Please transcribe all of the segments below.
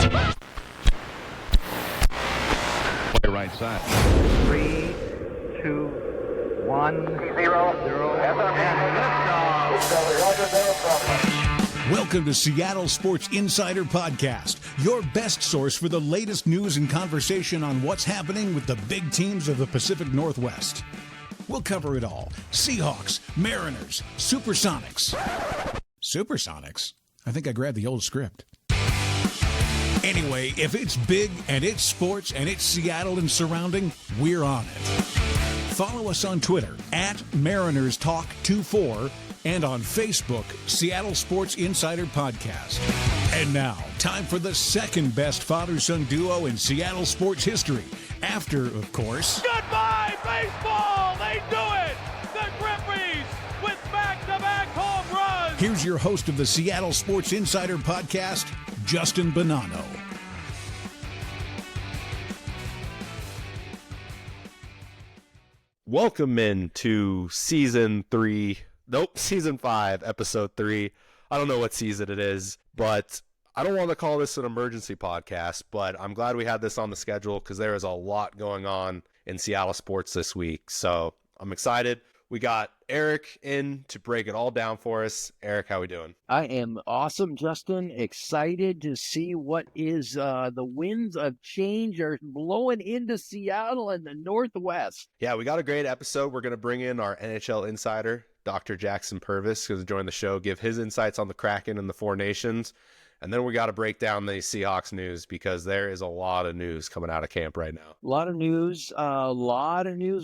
Play right side. 3, 2, 1, 0, 0, and liftoff. Welcome to Seattle Sports Insider Podcast, your best source for the latest news and conversation on what's happening with the big teams of the Pacific Northwest. We'll cover it all. Seahawks, Mariners, Supersonics. Supersonics? I think I grabbed the old script. Anyway, if it's big and it's sports and it's Seattle and surrounding, we're on it. Follow us on Twitter @MarinersTalk24 and on Facebook, Seattle Sports Insider Podcast. And now, time for the second best father-son duo in Seattle sports history. After, of course... Goodbye, baseball! They do it! The Grippies with back-to-back home runs! Here's your host of the Seattle Sports Insider Podcast, Justin Bonanno. Welcome into season 5, episode 3. I don't know what season it is, but I don't want to call this an emergency podcast, but I'm glad we had this on the schedule because there is a lot going on in Seattle sports this week. So I'm excited. We got Eric in to break it all down for us. Eric, how we doing? I am awesome, Justin. Excited to see what is the winds of change are blowing into Seattle and the Northwest. Yeah, we got a great episode. We're going to bring in our NHL insider, Dr. Jackson Purvis, who's joined the show, give his insights on the Kraken and the Four Nations. And then we got to break down the Seahawks news because there is a lot of news coming out of camp right now. A lot of news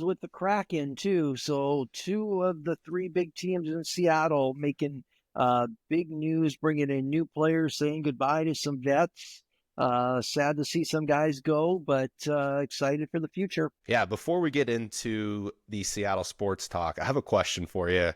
with the Kraken, too. So 2 of the 3 big teams in Seattle making big news, bringing in new players, saying goodbye to some vets. Sad to see some guys go, but excited for the future. Yeah, before we get into the Seattle sports talk, I have a question for you.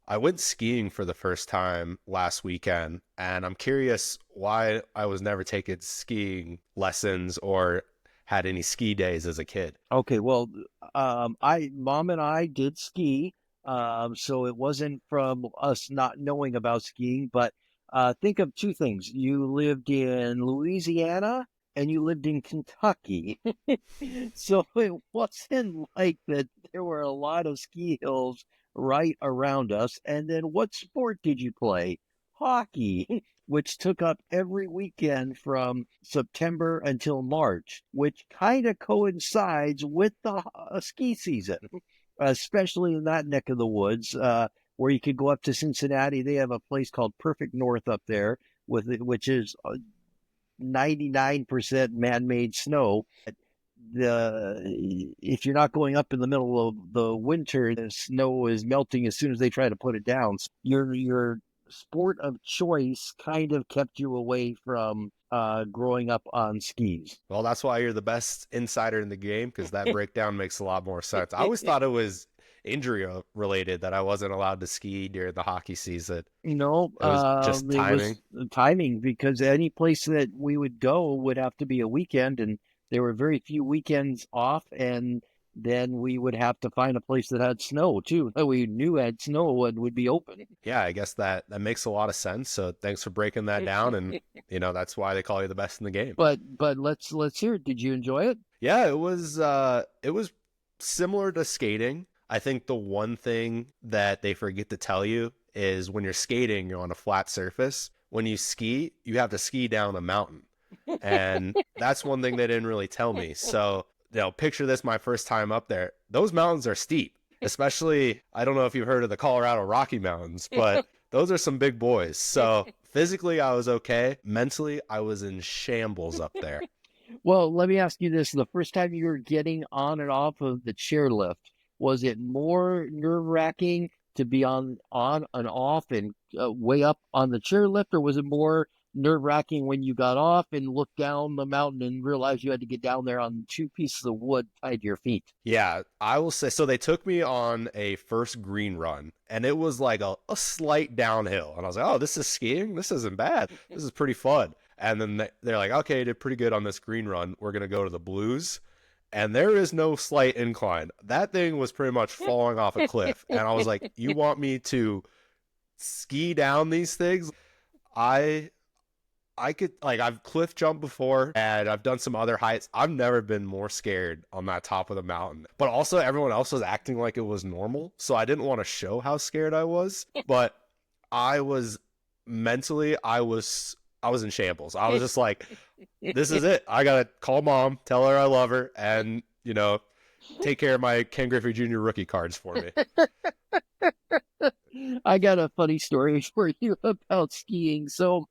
I went skiing for the first time last weekend, and I'm curious why I was never taking skiing lessons or had any ski days as a kid. Okay, well, Mom and I did ski, so it wasn't from us not knowing about skiing, but think of 2 things. You lived in Louisiana and you lived in Kentucky. So it wasn't like that there were a lot of ski hills right around us. And then what sport did you play? Hockey, which took up every weekend from September until March, which kind of coincides with the ski season, especially in that neck of the woods, where you could go up to Cincinnati. They have a place called Perfect North up there, which is 99% man-made snow. If you're not going up in the middle of the winter, the snow is melting as soon as they try to put it down. So your sport of choice kind of kept you away from growing up on skis. Well, that's why you're the best insider in the game, because that breakdown makes a lot more sense. I always thought it was injury related that I wasn't allowed to ski during the hockey season. No, it was just timing. It was timing, because any place that we would go would have to be a weekend, and there were very few weekends off, and then we would have to find a place that had snow, too, that we knew had snow and would be open. Yeah, I guess that makes a lot of sense. So thanks for breaking that down, and that's why they call you the best in the game. But let's hear it. Did you enjoy it? Yeah, it was similar to skating. I think the one thing that they forget to tell you is when you're skating, you're on a flat surface. When you ski, you have to ski down a mountain. And that's one thing they didn't really tell me. So, picture this, my first time up there. Those mountains are steep, especially, I don't know if you've heard of the Colorado Rocky Mountains, but those are some big boys. So physically, I was okay. Mentally, I was in shambles up there. Well, let me ask you this. The first time you were getting on and off of the chairlift, was it more nerve-wracking to be on and off and way up on the chairlift, or was it more nerve-wracking when you got off and looked down the mountain and realized you had to get down there on 2 pieces of wood tied to your feet? Yeah, I will say, so they took me on a first green run, and it was like a slight downhill. And I was like, oh, this is skiing? This isn't bad. This is pretty fun. And then they're like, okay, you did pretty good on this green run. We're going to go to the blues. And there is no slight incline. That thing was pretty much falling off a cliff. And I was like, you want me to ski down these things? I I've cliff jumped before and I've done some other heights. I've never been more scared on that top of the mountain. But also everyone else was acting like it was normal. So I didn't want to show how scared I was. But I was mentally, I was in shambles. I was just like, this is it. I got to call mom, tell her I love her, and, take care of my Ken Griffey Jr. rookie cards for me. I got a funny story for you about skiing. So,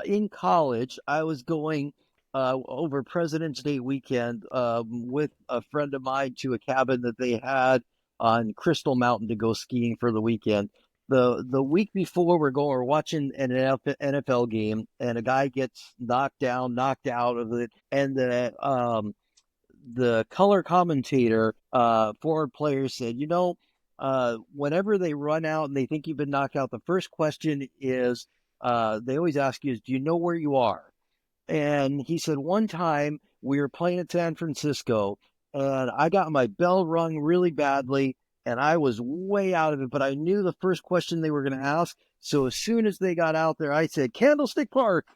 in college, I was going over President's Day weekend with a friend of mine to a cabin that they had on Crystal Mountain to go skiing for the weekend. The week before, we're watching an NFL game, and a guy gets knocked out of it, and the color commentator, forward player, said, whenever they run out and they think you've been knocked out, the first question is, they always ask you, is, do you know where you are? And he said, one time we were playing at San Francisco, and I got my bell rung really badly, and I was way out of it, but I knew the first question they were going to ask. So as soon as they got out there, I said, Candlestick Park.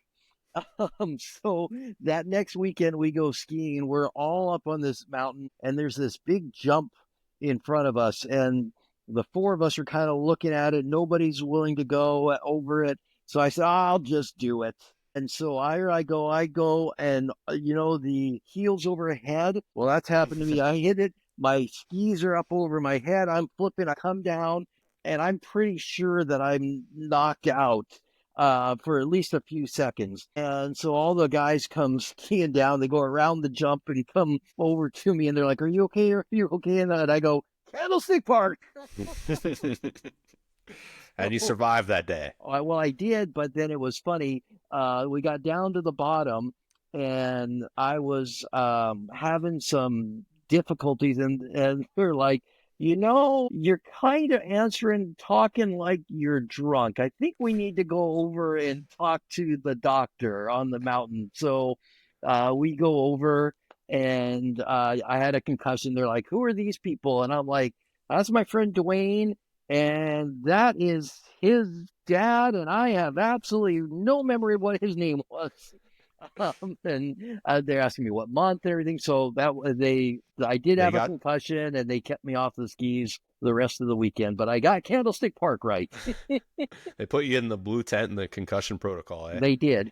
So that next weekend we go skiing, and we're all up on this mountain, and there's this big jump in front of us, and the four of us are kind of looking at it. Nobody's willing to go over it. So I said, I'll just do it. And so I go, and the heels overhead. Well, that's happened to me. I hit it. My skis are up over my head. I'm flipping. I come down, and I'm pretty sure that I'm knocked out for at least a few seconds. And so all the guys come skiing down. They go around the jump and come over to me, and they're like, "Are you okay? Are you okay?" And I go, "Candlestick Park." And you survived that day. Well, I did, but then it was funny. We got down to the bottom, and I was having some difficulties, and they're like, you're kind of talking like you're drunk. I think we need to go over and talk to the doctor on the mountain. So we go over, and I had a concussion. They're like, who are these people? And I'm like, that's my friend Dwayne, and that is his dad, and I have absolutely no memory of what his name was. And they're asking me what month and everything. So I did have a concussion, and they kept me off the skis the rest of the weekend. But I got Candlestick Park right. They put you in the blue tent in the concussion protocol. Eh? They did,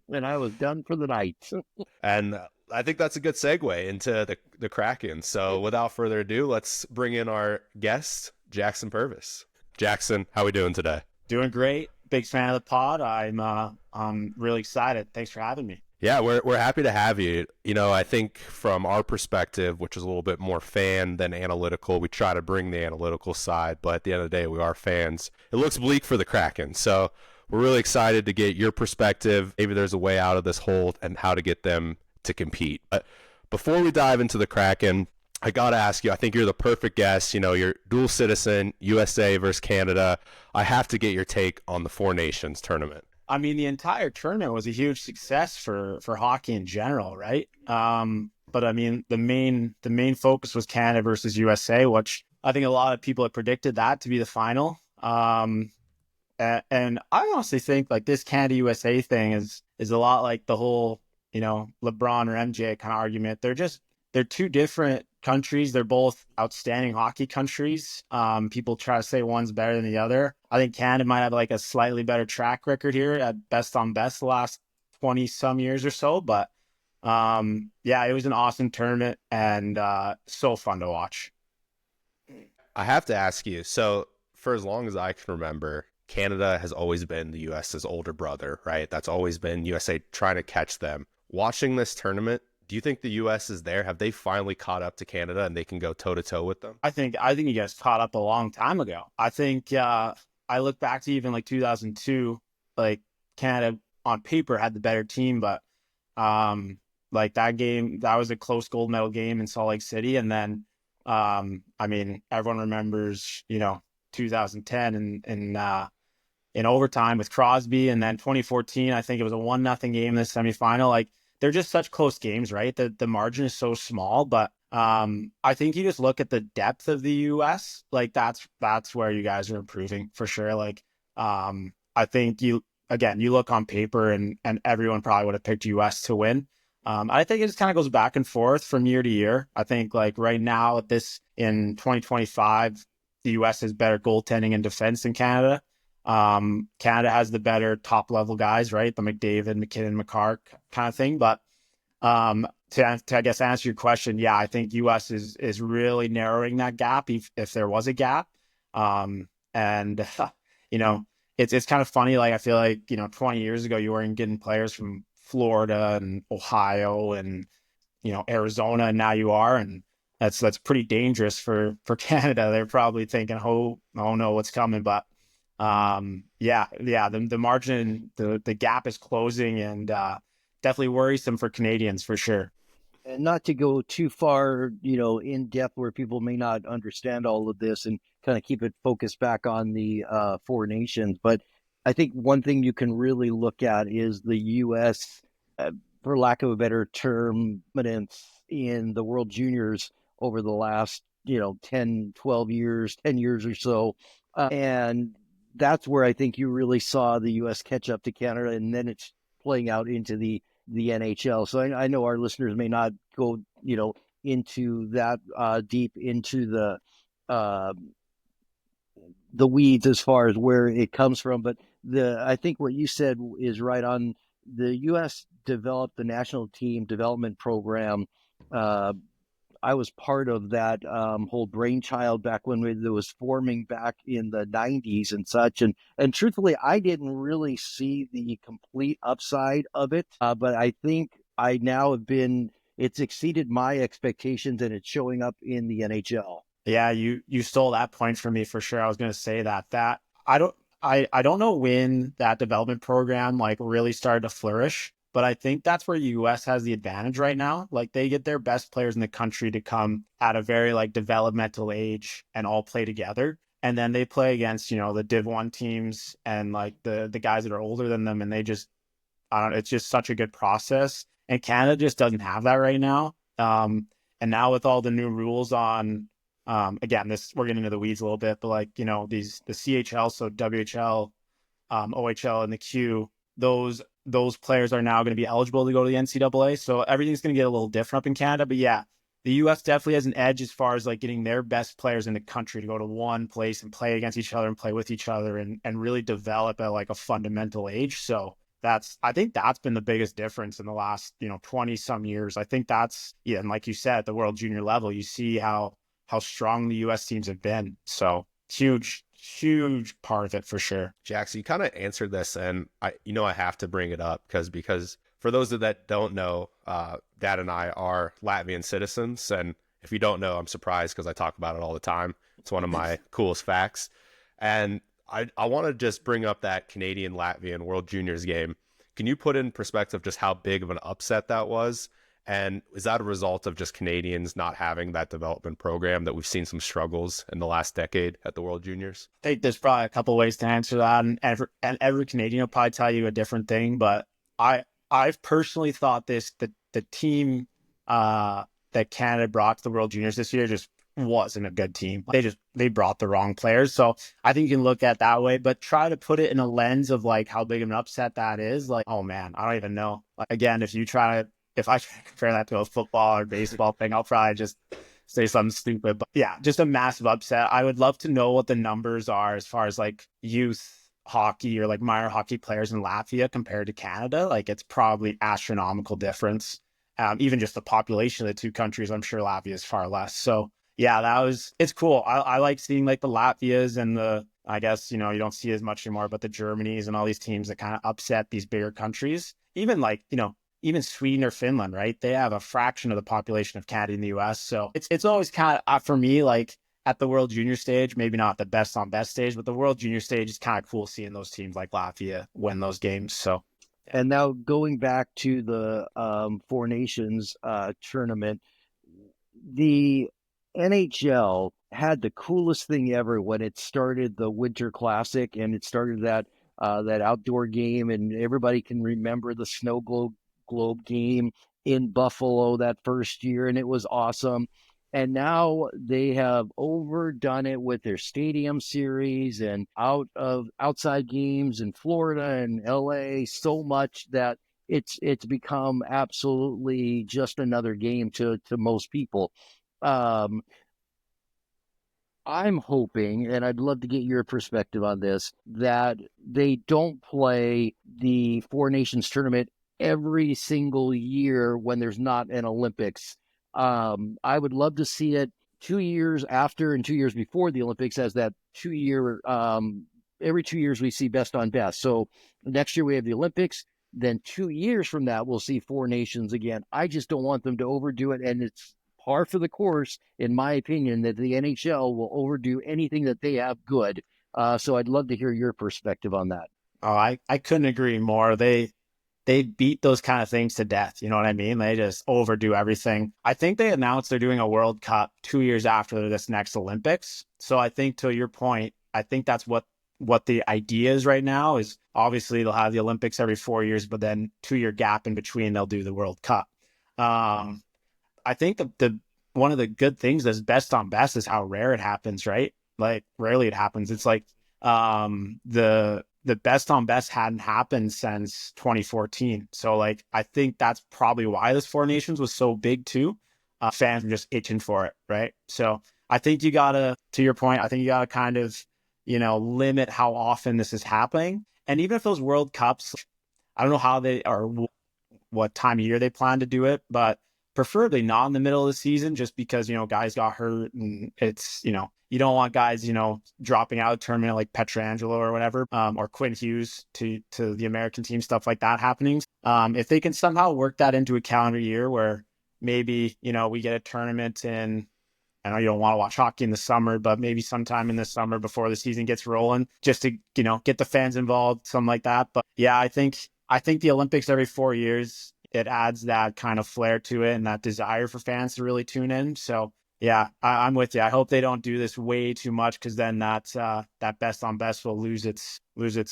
and I was done for the night. And I think that's a good segue into the Kraken. So without further ado, let's bring in our guest, Jackson Purvis. Jackson, how are we doing today? Doing great. Big fan of the pod. I'm really excited. Thanks for having me. Yeah, we're happy to have you. I think from our perspective, which is a little bit more fan than analytical, we try to bring the analytical side, but at the end of the day, we are fans. It looks bleak for the Kraken, so we're really excited to get your perspective. Maybe there's a way out of this hole and how to get them to compete. But before we dive into the Kraken, I got to ask you, I think you're the perfect guest. You're dual citizen, USA versus Canada. I have to get your take on the Four Nations tournament. I mean, the entire tournament was a huge success for hockey in general, right? But I mean, the main focus was Canada versus USA, which I think a lot of people had predicted that to be the final. And I honestly think like this Canada USA thing is a lot like the whole, LeBron or MJ kind of argument. They're two different countries. They're both outstanding hockey countries. People try to say one's better than the other. I think Canada might have like a slightly better track record here at best on best the last 20 some years or so. But it was an awesome tournament and so fun to watch. I have to ask you, so for as long as I can remember, Canada has always been the US's older brother, right? That's always been USA trying to catch them. Watching this tournament, do you think the U.S. is there? Have they finally caught up to Canada and they can go toe-to-toe with them? I think you guys caught up a long time ago. I think I look back to even like 2002, like Canada on paper had the better team, but like that game, that was a close gold medal game in Salt Lake City. And then, I mean, everyone remembers, 2010 and in overtime with Crosby. And then 2014, I think it was a 1-0 game in the semifinal. Like, they're just such close games, right? The margin is so small, but I think you just look at the depth of the U.S. Like that's where you guys are improving for sure. Like I think you again, you look on paper and everyone probably would have picked US to win. I think it just kind of goes back and forth from year to year. I think like right now in 2025, the US has better goaltending and defense than Canada. Canada has the better top level guys, right? The McDavid, McKinnon, McCarr kind of thing. But to I guess answer your question, yeah, I think US is really narrowing that gap if there was a gap. And you know, it's kind of funny. Like I feel like 20 years ago you weren't getting players from Florida and Ohio and Arizona, and now you are, and that's pretty dangerous for Canada. They're probably thinking, oh no, what's coming? But the margin, the gap is closing, and definitely worrisome for Canadians for sure. And not to go too far, in depth where people may not understand all of this, and kind of keep it focused back on the four nations. But I think one thing you can really look at is the U.S., for lack of a better term, dominance in the World Juniors over the last, 10, 12 years, 10 years or so. And that's where I think you really saw the U.S. catch up to Canada, and then it's playing out into the NHL. So I know our listeners may not go, into that deep into the weeds as far as where it comes from. But I think what you said is right on. The U.S. developed the national team development program. I was part of that whole brainchild back when it was forming back in the 90s and such. And truthfully, I didn't really see the complete upside of it. But I think I now it's exceeded my expectations, and it's showing up in the NHL. Yeah, you stole that point from me for sure. I was going to say that I don't know when that development program like really started to flourish, but I think that's where the US has the advantage right now. Like they get their best players in the country to come at a very like developmental age and all play together. And then they play against, the Div 1 teams and like the guys that are older than them. And it's just such a good process. And Canada just doesn't have that right now. And now with all the new rules on, again, we're getting into the weeds a little bit, but like, the CHL, so WHL, OHL, and the Q, those players are now going to be eligible to go to the NCAA. So everything's going to get a little different up in Canada. But yeah, the US definitely has an edge as far as like getting their best players in the country to go to one place and play against each other and play with each other and really develop at like a fundamental age. So I think that's been the biggest difference in the last, 20 some years. I think and like you said, at the World Junior level, you see how strong the US teams have been. So huge part of it for sure. Jackson, you kind of answered this, and I have to bring it up because for those that don't know, Dad and I are Latvian citizens, and if you don't know, I'm surprised because I talk about it all the time. It's one of my coolest facts. And I want to just bring up that Canadian-Latvian World Juniors game. Can you put in perspective just how big of an upset that was? And is that a result of just Canadians not having that development program that we've seen some struggles in the last decade at the World Juniors? I think there's probably a couple of ways to answer that, and every Canadian will probably tell you a different thing. But I've personally thought the team that Canada brought to the World Juniors this year just wasn't a good team. They brought the wrong players. So I think you can look at it that way, but try to put it in a lens of like how big of an upset that is. Like, oh man, I don't even know. Like, again, if I try to compare that to a football or baseball thing, I'll probably just say something stupid. But yeah, just a massive upset. I would love to know what the numbers are as far as like youth hockey or like minor hockey players in Latvia compared to Canada. Like it's probably astronomical difference. Even just the population of the two countries, I'm sure Latvia is far less. So yeah, it's cool. I like seeing like the Latvias and I guess, you don't see as much anymore, but the Germanys and all these teams that kind of upset these bigger countries. Even like, even Sweden or Finland, right? They have a fraction of the population of Canada in the US. So it's always kind of, for me, like at the World Junior stage, maybe not the best on best stage, but the World Junior stage is kind of cool seeing those teams like Latvia win those games. So. And now going back to the Four Nations tournament, the NHL had the coolest thing ever when it started the Winter Classic, and it started that outdoor game, and everybody can remember the snow globe game in Buffalo that first year, and it was awesome. And now they have overdone it with their stadium series and outside games in Florida and LA so much that it's become absolutely just another game to most people. Um, I'm hoping, and I'd love to get your perspective on this, that they don't play the Four Nations tournament every single year when there's not an Olympics. I would love to see it 2 years after and 2 years before the Olympics as that 2 year, every 2 years we see best on best. So next year we have the Olympics. Then 2 years from that, we'll see Four Nations again. I just don't want them to overdo it. And it's par for the course, in my opinion, that the NHL will overdo anything that they have good. So I'd love to hear your perspective on that. Oh, I couldn't agree more. They beat those kind of things to death. You know what I mean? They just overdo everything. I think they announced they're doing a World Cup 2 years after this next Olympics. So I think, to your point, I think that's what the idea is right now. Is obviously they'll have the Olympics every 4 years, but then 2 year gap in between, they'll do the World Cup. I think the one of the good things that's best on best is how rare it happens, right? Like rarely it happens. It's like the best on best hadn't happened since 2014. So like I think that's probably why this Four Nations was so big too. Fans were just itching for it, right? So I think you gotta, to your point, I think you gotta kind of, limit how often this is happening. And even if those World Cups, I don't know how they are, what time of year they plan to do it, but preferably not in the middle of the season, just because, guys got hurt and it's, you don't want guys, dropping out of the tournament like Petrangelo or whatever, or Quinn Hughes to the American team, stuff like that happening. If they can somehow work that into a calendar year where maybe, we get a tournament in, I know you don't want to watch hockey in the summer, but maybe sometime in the summer before the season gets rolling, just to, get the fans involved, something like that. But yeah, I think the Olympics every 4 years, it adds that kind of flair to it and that desire for fans to really tune in. So yeah, I'm with you. I hope they don't do this way too much, because then that best on best will lose its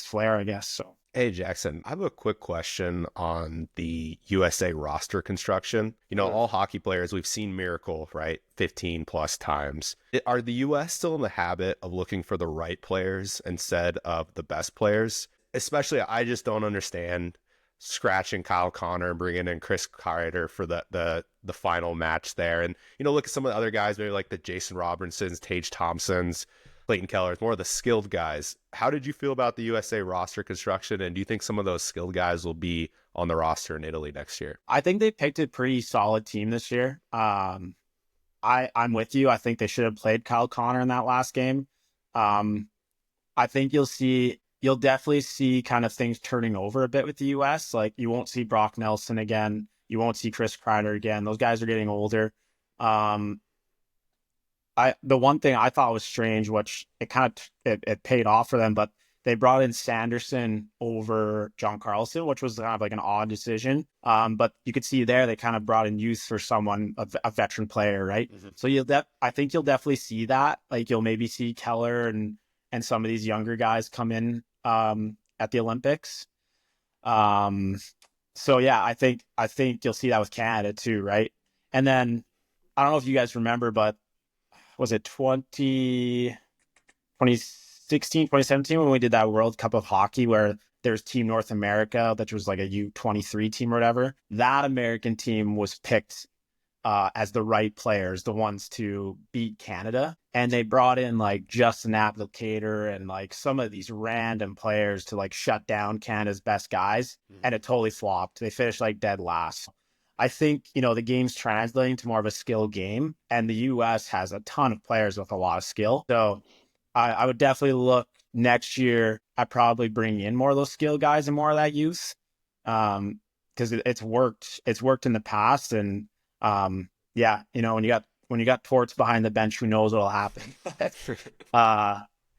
flair, I guess. So Hey, Jackson, I have a quick question on the USA roster construction. All hockey players, we've seen Miracle, right? 15 plus times. Are the US still in the habit of looking for the right players instead of the best players? Especially, I just don't understand scratching Kyle Connor and bringing in Chris Kreider for the final match there. And, look at some of the other guys, maybe like the Jason Robinsons, Tage Thompsons, Clayton Keller, more of the skilled guys. How did you feel about the USA roster construction? And do you think some of those skilled guys will be on the roster in Italy next year? I think they picked a pretty solid team this year. I'm with you. I think they should have played Kyle Connor in that last game. I think you'll definitely see kind of things turning over a bit with the US. Like you won't see Brock Nelson again. You won't see Chris Kreider again. Those guys are getting older. The one thing I thought was strange, which it paid off for them, but they brought in Sanderson over John Carlson, which was kind of like an odd decision. But you could see there they kind of brought in youth for someone, a veteran player, right? Mm-hmm. So I think you'll definitely see that. Like you'll maybe see Keller and some of these younger guys come in at the Olympics. So yeah, I think you'll see that with Canada too, right? And then I don't know if you guys remember, but was it 2016, 2017 when we did that World Cup of Hockey where there's Team North America, that was like a U23 team or whatever? That American team was picked as the right players, the ones to beat Canada. And they brought in like Justin Applicator and like some of these random players to like shut down Canada's best guys. And it totally flopped. They finished like dead last. I think, the game's translating to more of a skill game, and the US has a ton of players with a lot of skill. So I would definitely look next year at probably bringing in more of those skill guys and more of that youth. Because it's worked. It's worked in the past. And yeah, when you got Torts behind the bench, who knows what'll happen.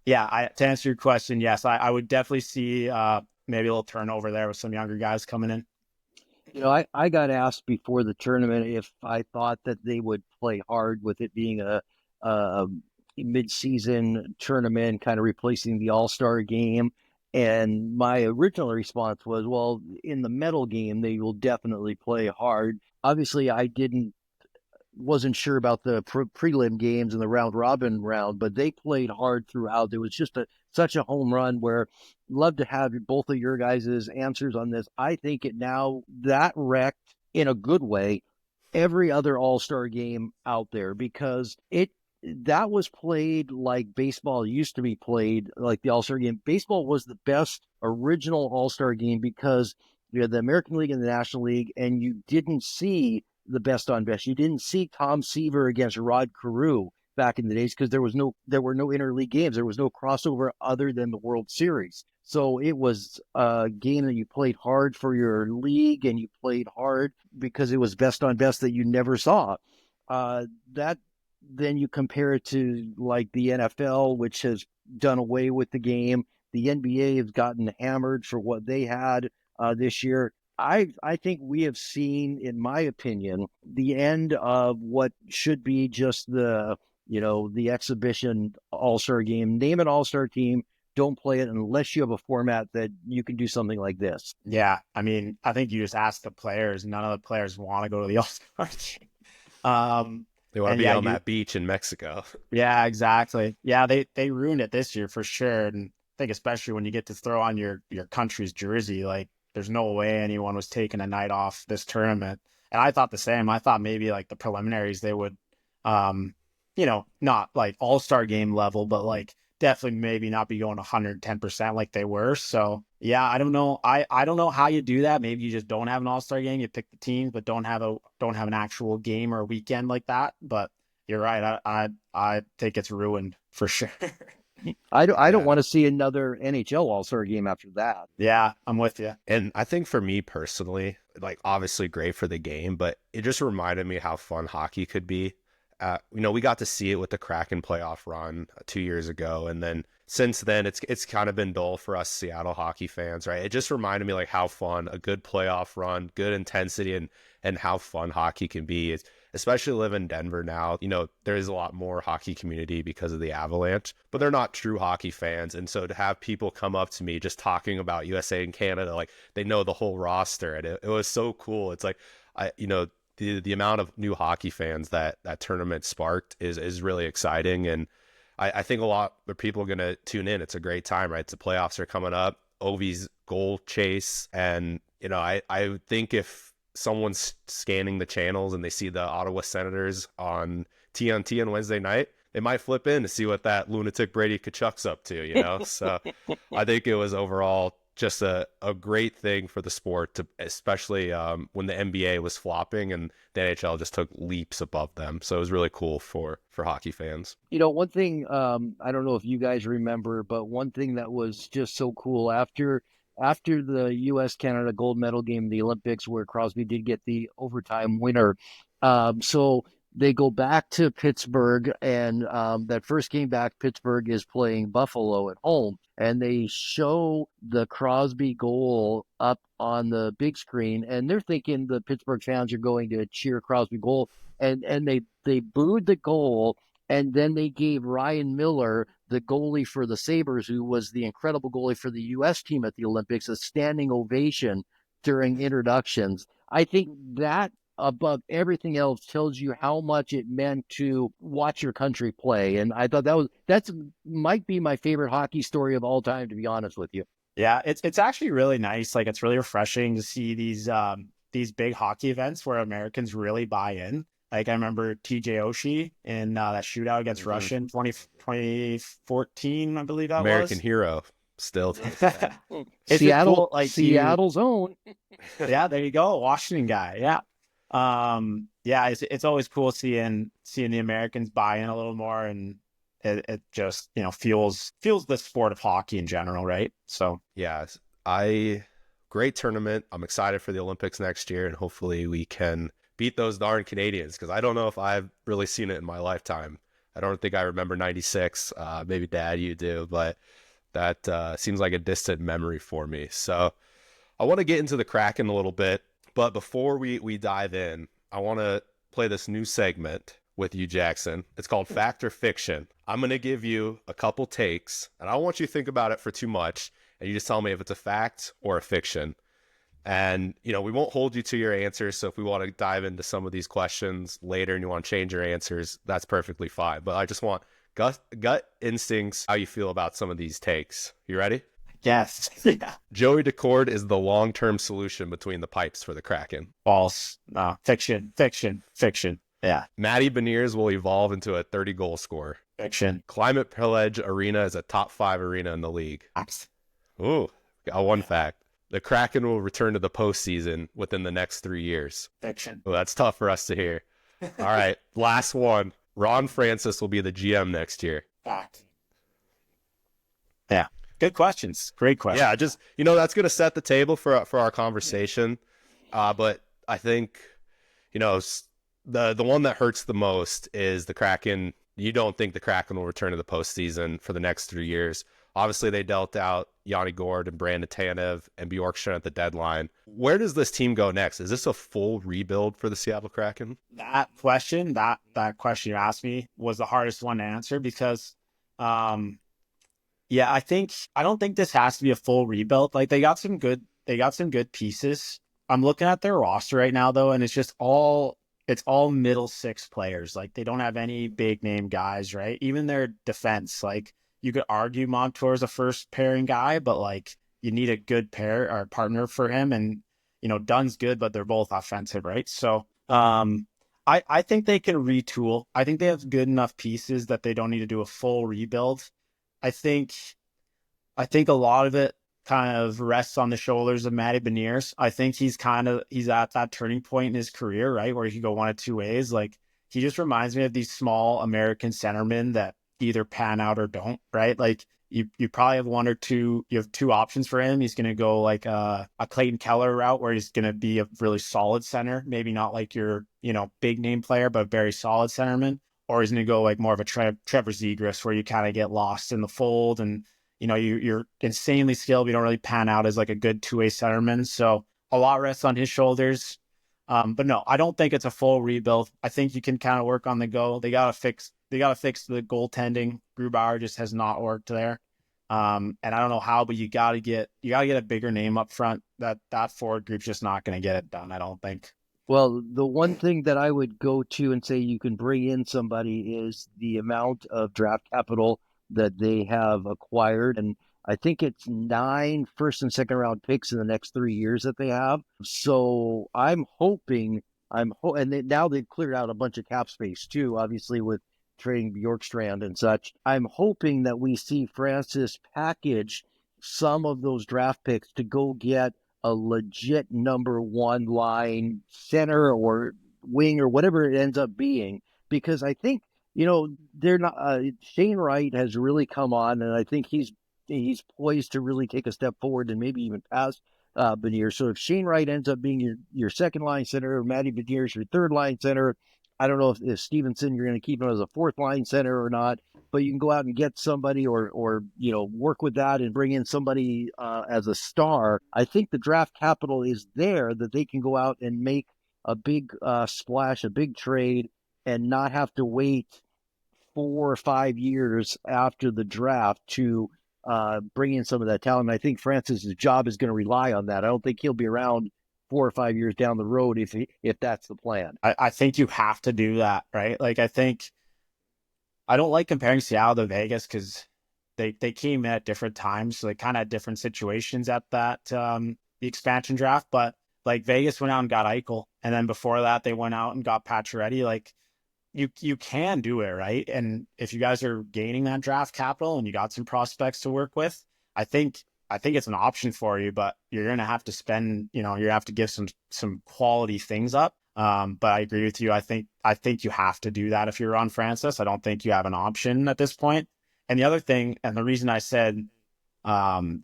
Yeah, to answer your question, yes, I would definitely see maybe a little turnover there with some younger guys coming in. I got asked before the tournament if I thought that they would play hard with it being a mid-season tournament, kind of replacing the All-Star game. And my original response was, well, in the medal game, they will definitely play hard. Obviously, I didn't wasn't sure about the prelim games and the round robin round, but they played hard throughout. There was just such a home run where love to have both of your guys' answers on this. I think it now that wrecked in a good way every other All-Star game out there because that was played like baseball used to be played, like the All-Star game. Baseball was the best original All-Star game because you had the American League and the National League, and you didn't see the best on best. You didn't see Tom Seaver against Rod Carew back in the days because there were no interleague games. There was no crossover other than the World Series. So it was a game that you played hard for your league, and you played hard because it was best on best that you never saw. Then you compare it to like the NFL, which has done away with the game. The NBA has gotten hammered for what they had this year. I think we have seen, in my opinion, the end of what should be just the exhibition All-Star game. Name an All-Star team. Don't play it unless you have a format that you can do something like this. Yeah. I mean, I think you just ask the players. None of the players want to go to the All-Star game. They want to be on that beach in Mexico. Yeah, exactly. Yeah, they ruined it this year for sure. And I think especially when you get to throw on your country's jersey, like there's no way anyone was taking a night off this tournament. And I thought the same. I thought maybe like the preliminaries, they would, not like All-Star game level, but like definitely maybe not be going 110% like they were. So yeah, I don't know. I don't know how you do that. Maybe you just don't have an All-Star game. You pick the teams, but don't have an actual game or a weekend like that. But you're right. I think it's ruined for sure. I don't want to see another NHL All-Star game after that. Yeah, I'm with you. And I think for me personally, like obviously great for the game, but it just reminded me how fun hockey could be. We got to see it with the Kraken playoff run 2 years ago. And then since then, it's kind of been dull for us Seattle hockey fans, right? It just reminded me like how fun a good playoff run, good intensity, and how fun hockey can be. It's, especially living in Denver now, there is a lot more hockey community because of the Avalanche, but they're not true hockey fans. And so to have people come up to me just talking about USA and Canada, like they know the whole roster, and it was so cool. It's like, the amount of new hockey fans that tournament sparked is really exciting. And I think a lot of people are going to tune in. It's a great time, right? The playoffs are coming up, Ovi's goal chase. And, I think if someone's scanning the channels and they see the Ottawa Senators on TNT on Wednesday night, they might flip in to see what that lunatic Brady Tkachuk's up to, So I think it was overall just a great thing for the sport, especially when the NBA was flopping and the NHL just took leaps above them. So it was really cool for hockey fans. One thing, I don't know if you guys remember, but one thing that was just so cool after the U.S.-Canada gold medal game in the Olympics, where Crosby did get the overtime winner. So they go back to Pittsburgh, and that first game back, Pittsburgh is playing Buffalo at home, and they show the Crosby goal up on the big screen, and they're thinking the Pittsburgh fans are going to cheer Crosby goal, and they booed the goal, and then they gave Ryan Miller, the goalie for the Sabres, who was the incredible goalie for the U.S. team at the Olympics, a standing ovation during introductions. I think that above everything else tells you how much it meant to watch your country play. And I thought that's might be my favorite hockey story of all time, to be honest with you. Yeah, it's actually really nice. Like, it's really refreshing to see these big hockey events where Americans really buy in. Like, I remember TJ Oshie in that shootout against Russia in 2014, I believe that American was. hero. Still. Seattle, cool, like Seattle's own. Yeah, there you go. Washington guy. Yeah. It's always cool seeing the Americans buy in a little more, and it just, fuels the sport of hockey in general, right? So yeah, great tournament. I'm excited for the Olympics next year, and hopefully we can beat those darn Canadians, because I don't know if I've really seen it in my lifetime. I don't think I remember 96. Maybe Dad, you do, but that seems like a distant memory for me. So I want to get into the Kraken a little bit, but before we dive in, I want to play this new segment with you, Jackson. It's called Fact or Fiction. I'm going to give you a couple takes, and I don't want you to think about it for too much, and you just tell me if it's a fact or a fiction. And, we won't hold you to your answers. So if we want to dive into some of these questions later and you want to change your answers, that's perfectly fine. But I just want gut instincts, how you feel about some of these takes. You ready? Yes. Yeah. Joey Decord is the long-term solution between the pipes for the Kraken. False. No. Fiction. Yeah. Matty Beniers will evolve into a 30-goal scorer. Fiction. Climate Pledge Arena is a top 5 arena in the league. Facts. Ooh, got one fact. The Kraken will return to the postseason within the next 3 years. Fiction. Well, that's tough for us to hear. All right, last one. Ron Francis will be the GM next year. Fact. Yeah. Good questions. Great questions. Yeah, just, that's going to set the table for our conversation. But I think, the one that hurts the most is the Kraken. You don't think the Kraken will return to the postseason for the next 3 years. Obviously, they dealt out Yanni Gourde and Brandon Tanev and Bjorkstrand at the deadline. Where does this team go next? Is this a full rebuild for the Seattle Kraken? That question you asked me was the hardest one to answer because, I don't think this has to be a full rebuild. Like they got some good pieces. I'm looking at their roster right now though, and it's all middle six players. Like they don't have any big name guys, right? Even their defense, like you could argue Montour's a first pairing guy, but like you need a good pair or partner for him. And, Dunn's good, but they're both offensive, right? So I think they can retool. I think they have good enough pieces that they don't need to do a full rebuild. I think a lot of it kind of rests on the shoulders of Matty Beniers. I think he's at that turning point in his career, right? Where he can go one of two ways. Like he just reminds me of these small American centermen that either pan out or don't, right? Like you probably have one or two, you have two options for him. He's going to go like a Clayton Keller route where he's going to be a really solid center, maybe not like your, big name player, but a very solid centerman. Or he's going to go like more of a Trevor Zegras where you kind of get lost in the fold and, you're insanely skilled. But you don't really pan out as like a good two-way centerman. So a lot rests on his shoulders. But no, I don't think it's a full rebuild. I think you can kind of work on the go. They got to fix the goaltending. Grubauer just has not worked there. And I don't know how, but you got to get a bigger name up front. That forward group's just not going to get it done, I don't think. Well, the one thing that I would go to and say you can bring in somebody is the amount of draft capital that they have acquired. And I think it's 9 first and second round picks in the next 3 years that they have. So I'm hoping, now they've cleared out a bunch of cap space too, obviously with trading Bjorkstrand and such. I'm hoping that we see Francis package some of those draft picks to go get a legit number one line center or wing or whatever it ends up being, because I think, they're not, Shane Wright has really come on, and I think he's poised to really take a step forward and maybe even past Beniers. So if Shane Wright ends up being your second line center, or Matty Beniers your third line center, I don't know if Stevenson, you're going to keep him as a fourth line center or not, but you can go out and get somebody or work with that and bring in somebody as a star. I think the draft capital is there that they can go out and make a big splash, a big trade, and not have to wait 4 or 5 years after the draft to bring in some of that talent. And I think Francis's job is going to rely on that. I don't think he'll be around 4 or 5 years down the road if that's the plan. I think you have to do that, right? Like I don't like comparing Seattle to Vegas because they came in at different times, so they kind of had different situations at that the expansion draft. But like Vegas went out and got Eichel, and then before that they went out and got Pacioretty. Like you can do it, right? And if you guys are gaining that draft capital and you got some prospects to work with, I think it's an option for you, but you're going to have to spend, you have to give some quality things up. But I agree with you. I think you have to do that if you're on Francis. I don't think you have an option at this point. And the other thing, and the reason I said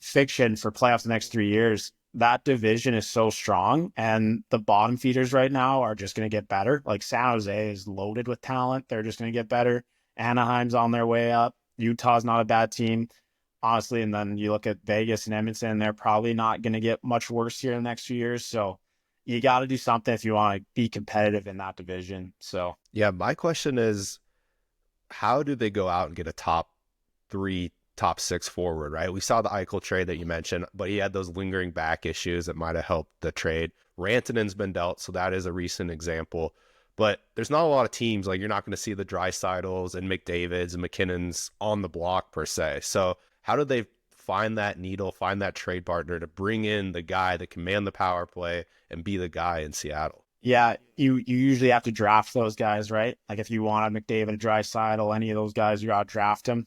fiction for playoffs the next 3 years, that division is so strong, and the bottom feeders right now are just going to get better. Like San Jose is loaded with talent. They're just going to get better. Anaheim's on their way up. Utah's not a bad team, honestly. And then you look at Vegas and Edmonton, they're probably not going to get much worse here in the next few years. So you got to do something if you want to be competitive in that division. So yeah, my question is, how do they go out and get a top 3 top 6 forward, right? We saw the Eichel trade that you mentioned, but he had those lingering back issues that might have helped the trade. Rantanen's been dealt, so that is a recent example. But there's not a lot of teams, like you're not going to see the Dreisaitl's and McDavid's and McKinnon's on the block per se. So how do they find that needle, find that trade partner to bring in the guy that can man the power play and be the guy in Seattle? Yeah, you usually have to draft those guys, right? Like if you want a McDavid, Draisaitl, any of those guys, you got to draft them.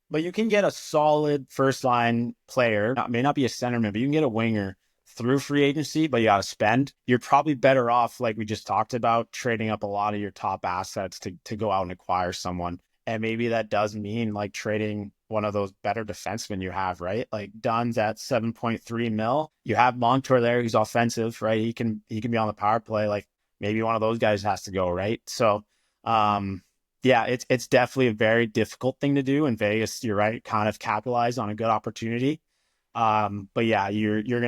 But you can get a solid first line player. May not be a centerman, but you can get a winger through free agency, but you got to spend. You're probably better off, like we just talked about, trading up a lot of your top assets to go out and acquire someone. And maybe that does mean like trading one of those better defensemen you have, right? Like Dunn's at 7.3 mil. You have Montour there. He's offensive, right? He can be on the power play. Like maybe one of those guys has to go, right? So, yeah, it's definitely a very difficult thing to do. In Vegas, you're right, kind of capitalize on a good opportunity. But yeah, you're gonna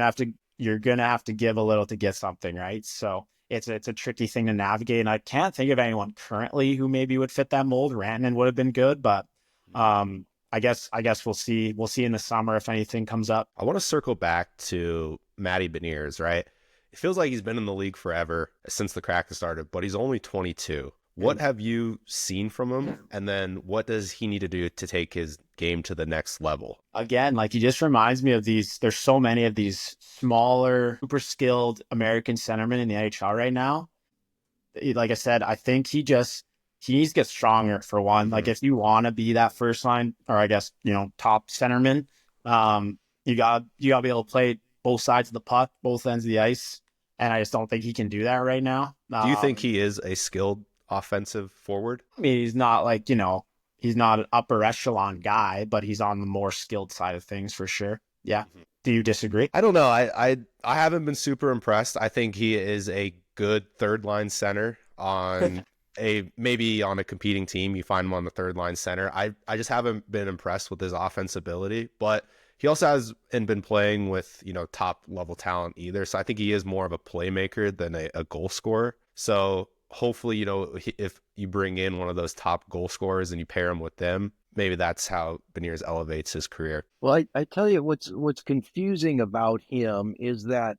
have to give a little to get something, right? So it's a tricky thing to navigate. And I can't think of anyone currently who maybe would fit that mold. Rantanen would have been good, but I guess we'll see. We'll see in the summer if anything comes up. I want to circle back to Matty Beniers, right? It feels like he's been in the league forever since the Kraken started, but he's only 22. What have you seen from him? And then what does he need to do to take his game to the next level? Again, like he just reminds me of there's so many of these smaller, super skilled American centermen in the NHL right now. Like I said, I think he needs to get stronger for one. Like if you want to be that first line, or I guess, top centerman, you gotta be able to play both sides of the puck, both ends of the ice. And I just don't think he can do that right now. Do you think he is a skilled offensive forward? I mean, he's not like, he's not an upper echelon guy, but he's on the more skilled side of things for sure. Yeah. Do you disagree? I don't know. I haven't been super impressed. I think he is a good third line center on maybe on a competing team. You find him on the third line center. I just haven't been impressed with his offense ability, but he also hasn't been playing with, top level talent either. So I think he is more of a playmaker than a goal scorer. So hopefully, if you bring in one of those top goal scorers and you pair him with them, maybe that's how Beniers elevates his career. Well, I tell you what's confusing about him is that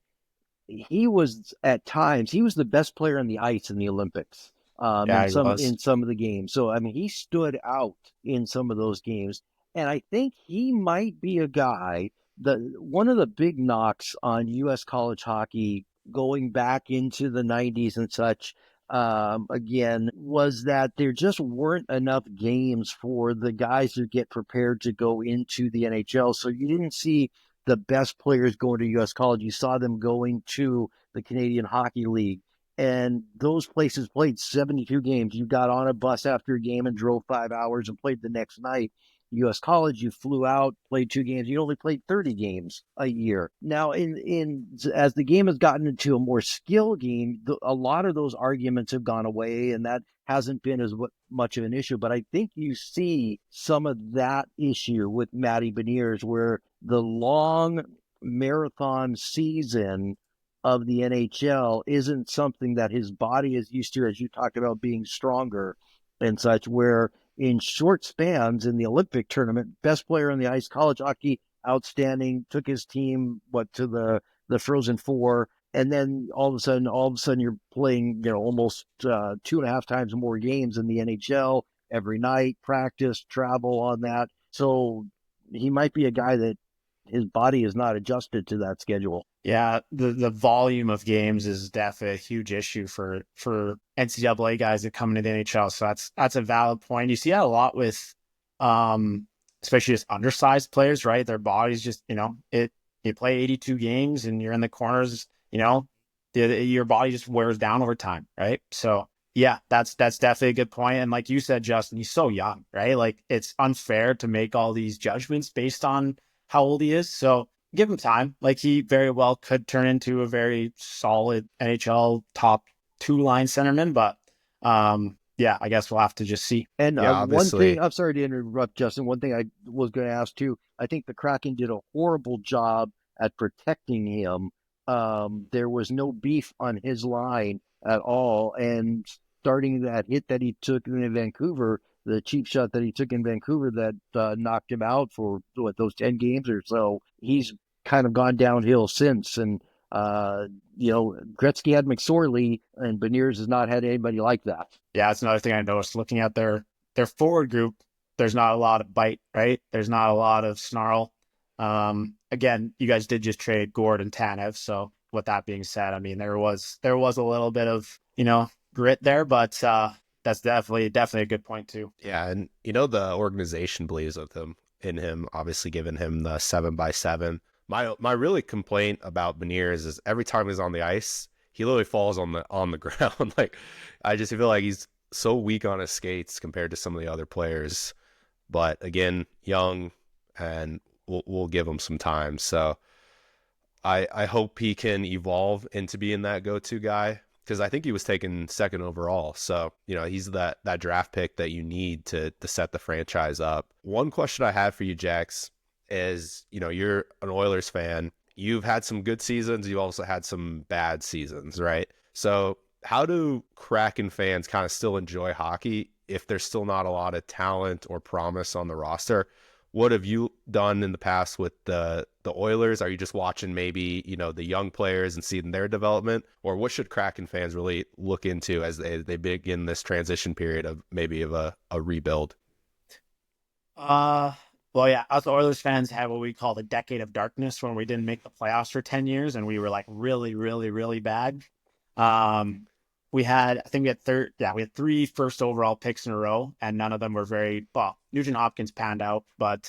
he was at times the best player on the ice in the Olympics. In some of the games. So I mean, he stood out in some of those games, and I think he might be a guy. One of the big knocks on U.S. college hockey going back into the 90s and such, again, was that there just weren't enough games for the guys who get prepared to go into the NHL. So you didn't see the best players going to U.S. college. You saw them going to the Canadian Hockey League. And those places played 72 games. You got on a bus after a game and drove 5 hours and played the next night. U.S. college, you flew out, played 2 games. You only played 30 games a year. Now, as the game has gotten into a more skill game, a lot of those arguments have gone away, and that hasn't been as much of an issue. But I think you see some of that issue with Matty Beniers, where the long marathon season of the NHL isn't something that his body is used to, as you talked about being stronger and such, where in short spans in the Olympic tournament, best player on the ice, college hockey, outstanding, took his team, to the Frozen Four. And then all of a sudden you're playing, almost 2.5 times more games in the NHL every night, practice, travel on that. So he might be a guy that his body is not adjusted to that schedule. Yeah, the volume of games is definitely a huge issue for NCAA guys that come into the NHL. So that's a valid point. You see that a lot with, especially just undersized players, right? Their bodies just, you play 82 games and you're in the corners, your body just wears down over time, right? So yeah, that's definitely a good point. And like you said, Justin, he's so young, right? Like it's unfair to make all these judgments based on how old he is. So give him time. Like he very well could turn into a very solid NHL top 2-line centerman, but yeah, I guess we'll have to just see. And yeah, one thing, I'm sorry to interrupt, Justin. One thing I was going to ask too, I think the Kraken did a horrible job at protecting him. There was no beef on his line at all. And starting that hit that he took in Vancouver, the cheap shot that he took in Vancouver that knocked him out for those 10 games or so. He's kind of gone downhill since. And, Gretzky had McSorley, and Beniers has not had anybody like that. Yeah, that's another thing I noticed looking at their forward group. There's not a lot of bite, right? There's not a lot of snarl. Again, you guys did just trade Gourde and Tanev. So with that being said, I mean, there was a little bit of, grit there, but that's definitely a good point too. Yeah, and the organization believes in him, obviously giving him the 7x7. My really complaint about Beniers is every time he's on the ice, he literally falls on the ground. Like, I just feel like he's so weak on his skates compared to some of the other players. But again, young, and we'll give him some time. So I hope he can evolve into being that go-to guy, because I think he was taken second overall. So, he's that draft pick that you need to set the franchise up. One question I have for you, Jax, is, you're an Oilers fan. You've had some good seasons. You've also had some bad seasons, right? So how do Kraken fans kind of still enjoy hockey if there's still not a lot of talent or promise on the roster? What have you done in the past with the Oilers? Are you just watching maybe, the young players and seeing their development? Or what should Kraken fans really look into as they begin this transition period of maybe of a rebuild? Well, yeah, us Oilers fans had what we call the decade of darkness, when we didn't make the playoffs for 10 years and we were like really, really, really bad. We had 3 first overall picks in a row, and none of them were very well. Nugent Hopkins panned out, but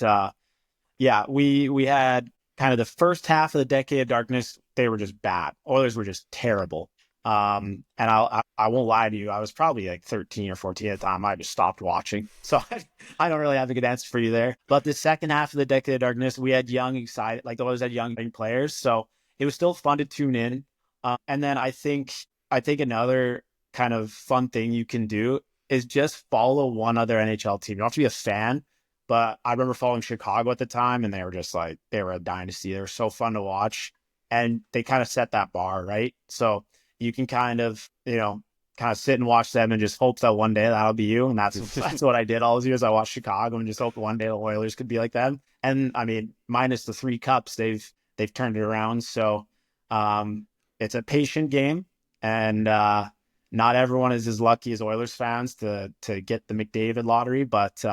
we had kind of the first half of the decade of darkness. They were just bad. Oilers were just terrible. And I won't lie to you, I was probably like 13 or 14 at the time. I just stopped watching, so I don't really have a good answer for you there. But the second half of the decade of darkness, we had young, excited, like the Oilers had young players, so it was still fun to tune in. And then I think another kind of fun thing you can do is just follow one other NHL team. You don't have to be a fan, but I remember following Chicago at the time, and they were a dynasty. They were so fun to watch, and they kind of set that bar, right? So you can kind of sit and watch them and just hope that one day that'll be you. And that's what I did all those years. I watched Chicago and just hoped one day the Oilers could be like them. And I mean, minus the 3 cups, they've turned it around. So it's a patient game, and not everyone is as lucky as Oilers fans to get the McDavid lottery. But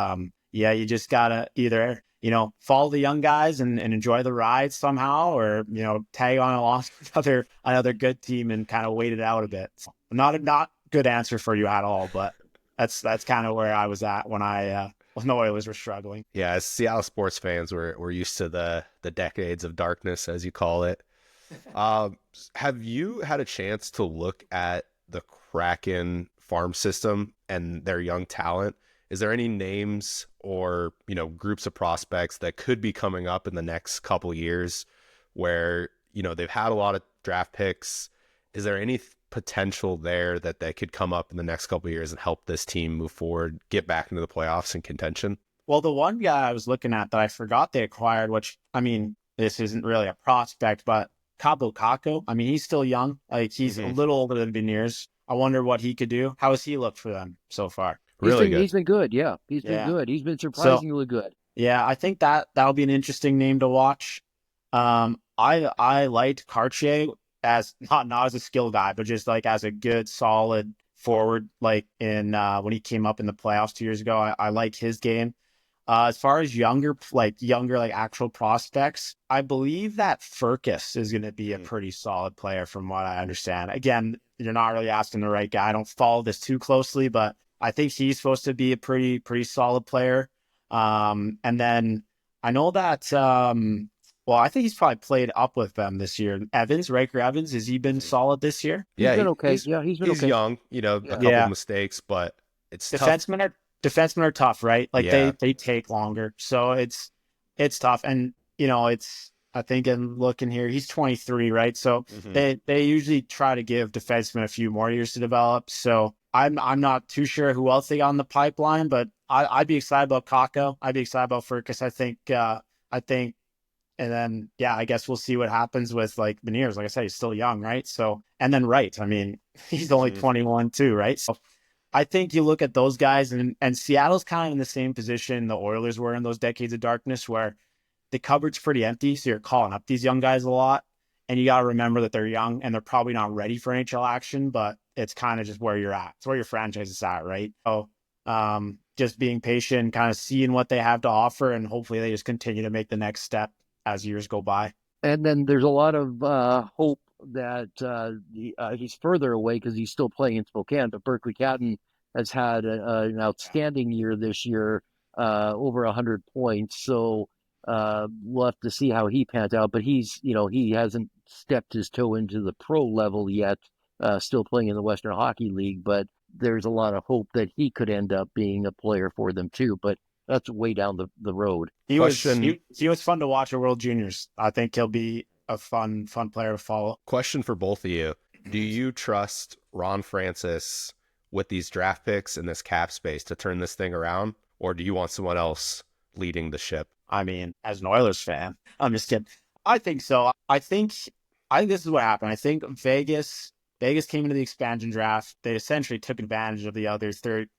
you just gotta either follow the young guys and enjoy the ride somehow, or tag on another good team and kind of wait it out a bit. So, not good answer for you at all, but that's kind of where I was at when the Oilers were struggling. Yeah, as Seattle sports fans, we're used to the decades of darkness, as you call it. Have you had a chance to look at the Kraken farm system and their young talent? Is there any names or, groups of prospects that could be coming up in the next couple years where, they've had a lot of draft picks? Is there any potential there that they could come up in the next couple years and help this team move forward, get back into the playoffs and contention? Well, the one guy I was looking at that I forgot they acquired, which, I mean, this isn't really a prospect, but Cabo Caco, I mean, he's still young. Like, he's a little older than Beniers. I wonder what he could do. How has he looked for them so far? He's been good. Yeah, he's been good. He's been surprisingly good. Yeah, I think that'll be an interesting name to watch. I liked Cartier as not as a skill guy, but just like as a good solid forward. Like in when he came up in the playoffs 2 years ago, I like his game. As far as younger actual prospects, I believe that Furcus is going to be a pretty solid player from what I understand. Again, you're not really asking the right guy. I don't follow this too closely, but I think he's supposed to be a pretty solid player. And then I know that, I think he's probably played up with them this year. Riker Evans, has he been solid this year? Yeah, he's been okay. He's been okay. He's young, a couple of mistakes, but it's defensemen tough. Defensemen are tough, right? Like they take longer. So it's tough. And, I think in looking here, he's 23, right? So they usually try to give defensemen a few more years to develop. So I'm not too sure who else they got in the pipeline, but I'd be excited about Kakko. I'd be excited about Furcus. I think, and then I guess we'll see what happens with like Beniers. Like I said, he's still young, right? So, and then Wright. I mean, he's only 21 too, right? So I think you look at those guys, and Seattle's kind of in the same position the Oilers were in those decades of darkness, where the cupboard's pretty empty. So you're calling up these young guys a lot, and you got to remember that they're young and they're probably not ready for NHL action, but it's kind of just where you're at. It's where your franchise is at, right? So just being patient, kind of seeing what they have to offer, and hopefully they just continue to make the next step as years go by. And then there's a lot of hope that he's further away because he's still playing in Spokane. But Berkeley Catton has had an outstanding year this year, over 100 points. So we'll have to see how he pans out. But he hasn't stepped his toe into the pro level yet, still playing in the Western Hockey League. But there's a lot of hope that he could end up being a player for them too. But that's way down the road. He was fun to watch at World Juniors. I think he'll be a fun player to follow. Question for both of you. Do you trust Ron Francis with these draft picks and this cap space to turn this thing around? Or do you want someone else leading the ship? I mean, as an Oilers fan, I'm just kidding. I think so. I think this is what happened. I think Vegas came into the expansion draft. They essentially took advantage of the other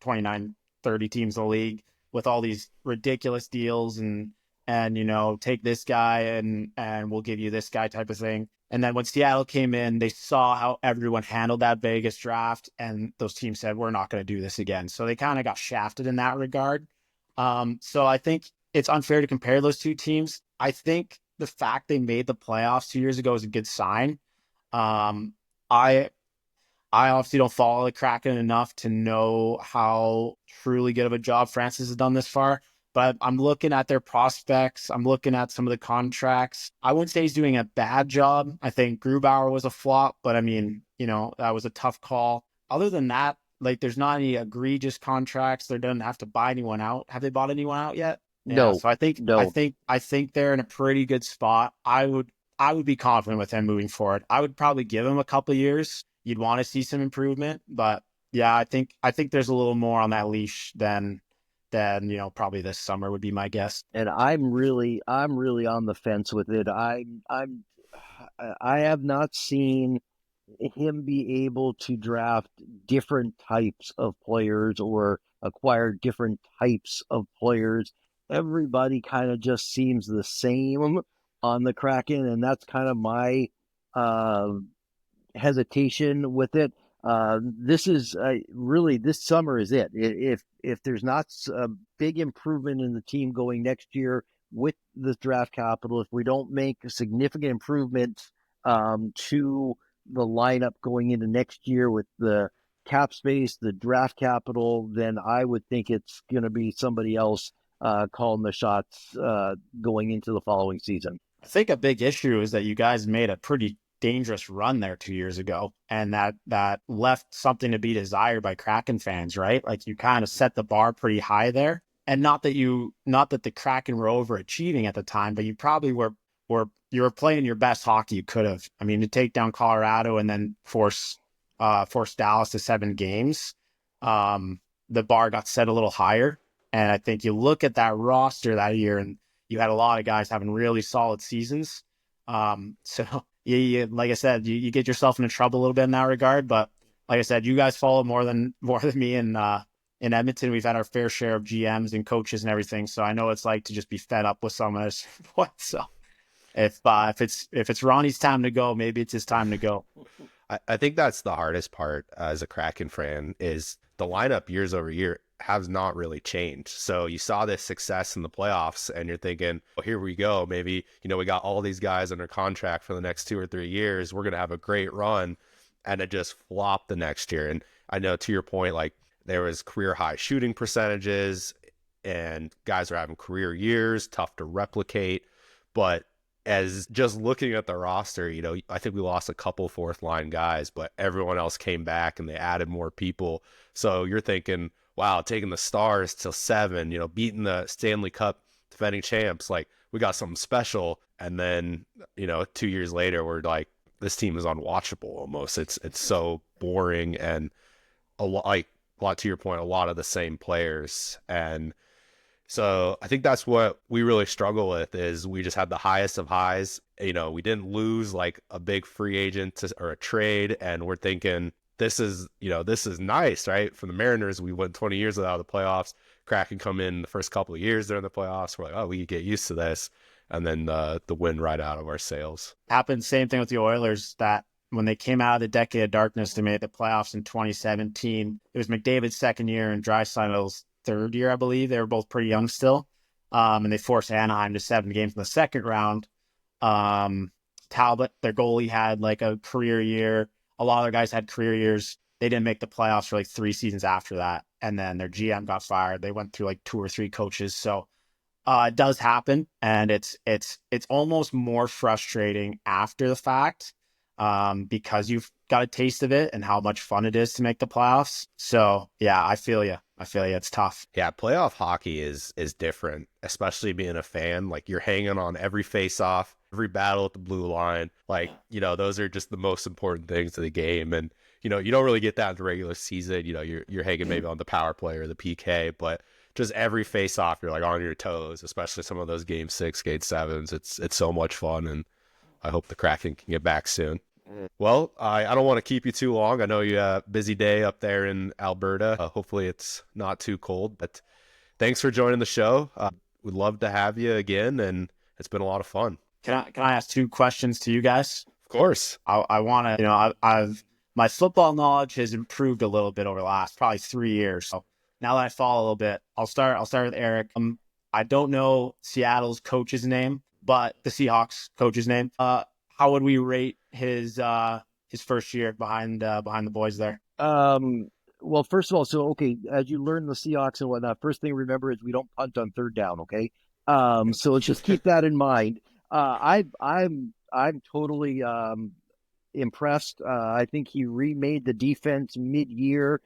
29, 30 teams in the league with all these ridiculous deals and take this guy and we'll give you this guy type of thing. And then when Seattle came in, they saw how everyone handled that Vegas draft, and those teams said, we're not going to do this again. So they kind of got shafted in that regard. So I think it's unfair to compare those two teams. I think the fact they made the playoffs 2 years ago is a good sign. I obviously don't follow the Kraken enough to know how truly good of a job Francis has done this far, but I'm looking at their prospects. I'm looking at some of the contracts. I wouldn't say he's doing a bad job. I think Grubauer was a flop, but I mean, that was a tough call. Other than that, there's not any egregious contracts. They don't have to buy anyone out. Have they bought anyone out yet? No. So I think they're in a pretty good spot. I would be confident with him moving forward. I would probably give him a couple of years. You'd want to see some improvement, but yeah, I think there's a little more on that leash than probably this summer would be my guess. And I'm really on the fence with it. I have not seen him be able to draft different types of players or acquire different types of players. Everybody kind of just seems the same on the Kraken, and that's kind of my hesitation with it. This is really, this summer is it. If there's not a big improvement in the team going next year with the draft capital, if we don't make a significant improvement to the lineup going into next year with the cap space, the draft capital, then I would think it's going to be somebody else calling the shots going into the following season. I think a big issue is that you guys made a pretty dangerous run there 2 years ago, and that left something to be desired by Kraken fans, right? You kind of set the bar pretty high there, and not that the Kraken were overachieving at the time, but you probably were playing your best hockey you could have. I mean, to take down Colorado and then force Dallas to 7 games, the bar got set a little higher, and I think you look at that roster that year, and you had a lot of guys having really solid seasons. So you like I said, you get yourself into trouble a little bit in that regard. But like I said, you guys follow more than me in Edmonton. We've had our fair share of GMs and coaches and everything. So I know what it's like to just be fed up with someone at a certain point. So if it's Ronnie's time to go, maybe it's his time to go. I think that's the hardest part as a Kraken fan is the lineup years over year has not really changed. So you saw this success in the playoffs and you're thinking, well, here we go. Maybe, we got all these guys under contract for the next 2 or 3 years. We're going to have a great run. And it just flopped the next year. And I know to your point, there was career high shooting percentages and guys are having career years, tough to replicate. But as just looking at the roster, I think we lost a couple fourth line guys, but everyone else came back and they added more people. So you're thinking, wow, taking the Stars to 7, beating the Stanley Cup defending champs, we got something special. And then, 2 years later, we're like, this team is unwatchable almost. It's so boring and a lot to your point, a lot of the same players. And so I think that's what we really struggle with is we just had the highest of highs. We didn't lose a big free agent or a trade. And we're thinking, this is nice, right? For the Mariners, we went 20 years without the playoffs. Kraken come in the first couple of years during the playoffs. We're like, oh, we could get used to this. And then the wind right out of our sails. Happened same thing with the Oilers, that when they came out of the decade of darkness, they made the playoffs in 2017. It was McDavid's second year and Draisaitl's third year, I believe. They were both pretty young still. And they forced Anaheim to 7 games in the second round. Talbot, their goalie, had like a career year. A lot of their guys had career years. They didn't make the playoffs for like 3 seasons after that. And then their GM got fired. They went through like 2 or 3 coaches. So it does happen, and it's almost more frustrating after the fact, because you've got a taste of it and how much fun it is to make the playoffs. So yeah, I feel you. It's tough. Yeah, playoff hockey is different, especially being a fan. Like, you're hanging on every face-off, every battle at the blue line. Like, those are just the most important things to the game. And you don't really get that in the regular season. You're hanging maybe on the power play or the PK, but just every face-off, you're like on your toes, especially some of those Game 6, Game 7s. It's so much fun, and I hope the Kraken can get back soon. Well, I don't want to keep you too long. I know you have a busy day up there in Alberta. Hopefully it's not too cold, but thanks for joining the show. We'd love to have you again, and it's been a lot of fun. Can I ask 2 questions to you guys? Of course. I want to, I've my football knowledge has improved a little bit over the last probably 3 years. So now that I follow a little bit, I'll start with Eric. I don't know Seattle's coach's name, but the Seahawks coach's name. How would we rate his first year behind the boys there? Well, first of all, so okay, as you learn the Seahawks and whatnot, first thing to remember is we don't punt on third down. Okay, so let's just keep that in mind. I'm totally impressed. I think he remade the defense mid-year.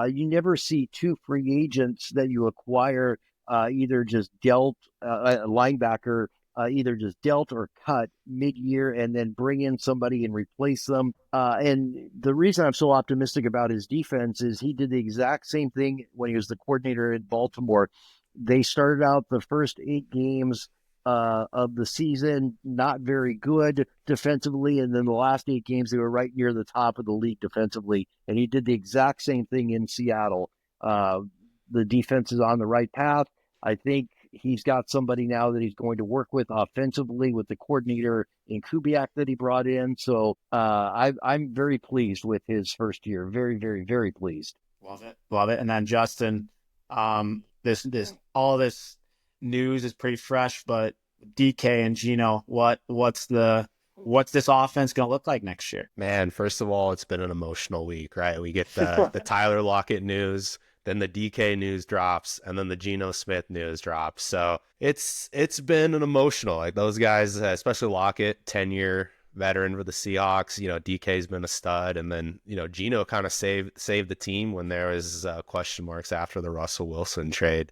You never see 2 free agents that you acquire either just dealt a linebacker, either just dealt or cut mid-year and then bring in somebody and replace them. And the reason I'm so optimistic about his defense is he did the exact same thing when he was the coordinator in Baltimore. They started out the first 8 games of the season not very good defensively, and then the last 8 games they were right near the top of the league defensively, and he did the exact same thing in Seattle. The defense is on the right path. I think he's got somebody now that he's going to work with offensively with the coordinator in Kubiak that he brought in. So I'm very pleased with his first year. Very, very, very pleased. Love it. And then Justin, all this news is pretty fresh, but DK and Geno, what's this offense going to look like next year? Man, first of all, it's been an emotional week, right? We get the Tyler Lockett news, then the DK news drops, and then the Geno Smith news drops. So it's been an emotional, like those guys, especially Lockett, 10-year veteran for the Seahawks. DK's been a stud, and then Geno kind of saved the team when there was question marks after the Russell Wilson trade.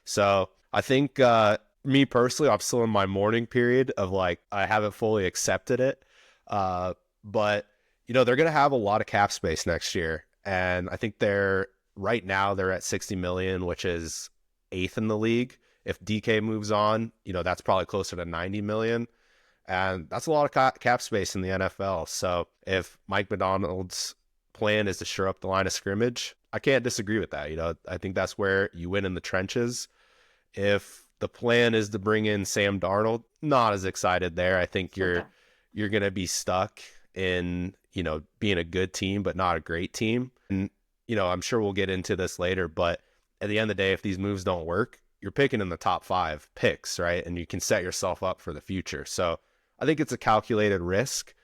So I think me personally, I'm still in my mourning period of like, I haven't fully accepted it. But they're going to have a lot of cap space next year. And I think right now they're at 60 million, which is 8th in the league. If DK moves on, that's probably closer to 90 million. And that's a lot of cap space in the NFL. So if Mike Macdonald's plan is to shore up the line of scrimmage, I can't disagree with that. I think that's where you win in the trenches. If the plan is to bring in Sam Darnold, not as excited there. I think you're going to be stuck in, being a good team, but not a great team. And, I'm sure we'll get into this later, but at the end of the day, if these moves don't work, you're picking in the top 5 picks, right? And you can set yourself up for the future. So I think it's a calculated risk,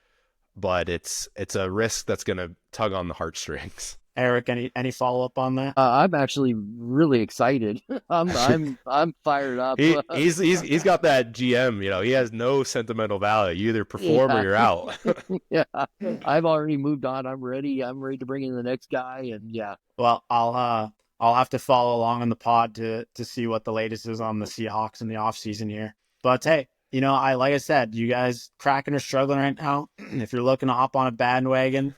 but it's a risk that's going to tug on the heartstrings. Eric, any follow up on that? I'm actually really excited. I'm fired up. He's got that GM. He has no sentimental value. You either perform or you're out. Yeah, I've already moved on. I'm ready. I'm ready to bring in the next guy. And yeah. Well, I'll have to follow along on the pod to see what the latest is on the Seahawks in the offseason here. But hey, like I said, you guys Kraken are struggling right now. If you're looking to hop on a bandwagon,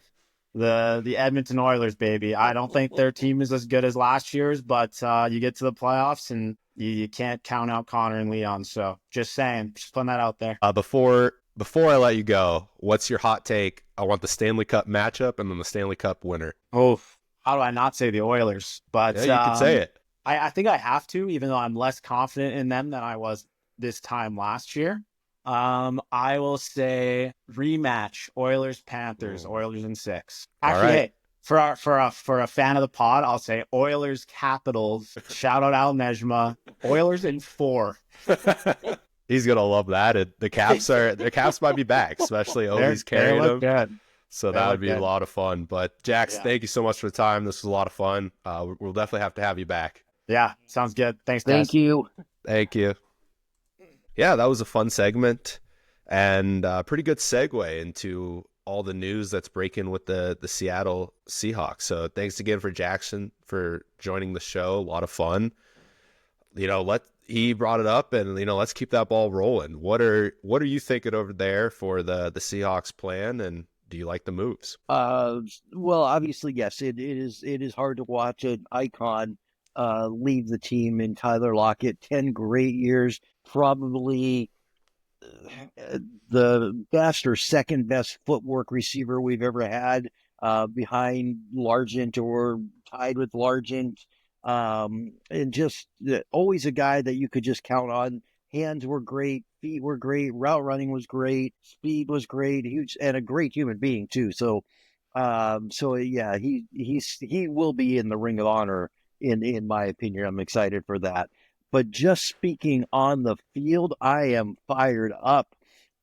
the Edmonton Oilers, baby. I don't think their team is as good as last year's, but you get to the playoffs and you can't count out Connor and Leon. So just saying, just putting that out there. Before before I let you go, what's your hot take? I want the Stanley Cup matchup and then the Stanley Cup winner. Oh, how do I not say the Oilers? But Yeah, you can say it. I think I have to, even though I'm less confident in them than I was this time last year. I will say rematch Oilers Panthers, Oilers in 6. Actually, right. hey, for a fan of the pod, I'll say Oilers Capitals. Shout out Al Nejma. Oilers in 4. He's gonna love that. And the Caps might be back, especially Ovi's carrying them. Good. So that would be a lot of fun. But Jax, thank you so much for the time. This was a lot of fun. We'll definitely have to have you back. Yeah, sounds good. Thanks, guys. Thank you. Thank you. Yeah, that was a fun segment and a pretty good segue into all the news that's breaking with the Seattle Seahawks. So thanks again for Jackson for joining the show. A lot of fun. He brought it up, and let's keep that ball rolling. What are you thinking over there for the Seahawks plan, and do you like the moves? Well, obviously, yes. It is hard to watch an icon leave the team in Tyler Lockett. 10 great years, probably the best or second best footwork receiver we've ever had, behind Largent or tied with Largent. And just always a guy that you could just count on. Hands were great, feet were great, route running was great, speed was great, huge, and a great human being too. So yeah, he will be in the Ring of Honor in my opinion. I'm excited for that. But just speaking on the field, I am fired up.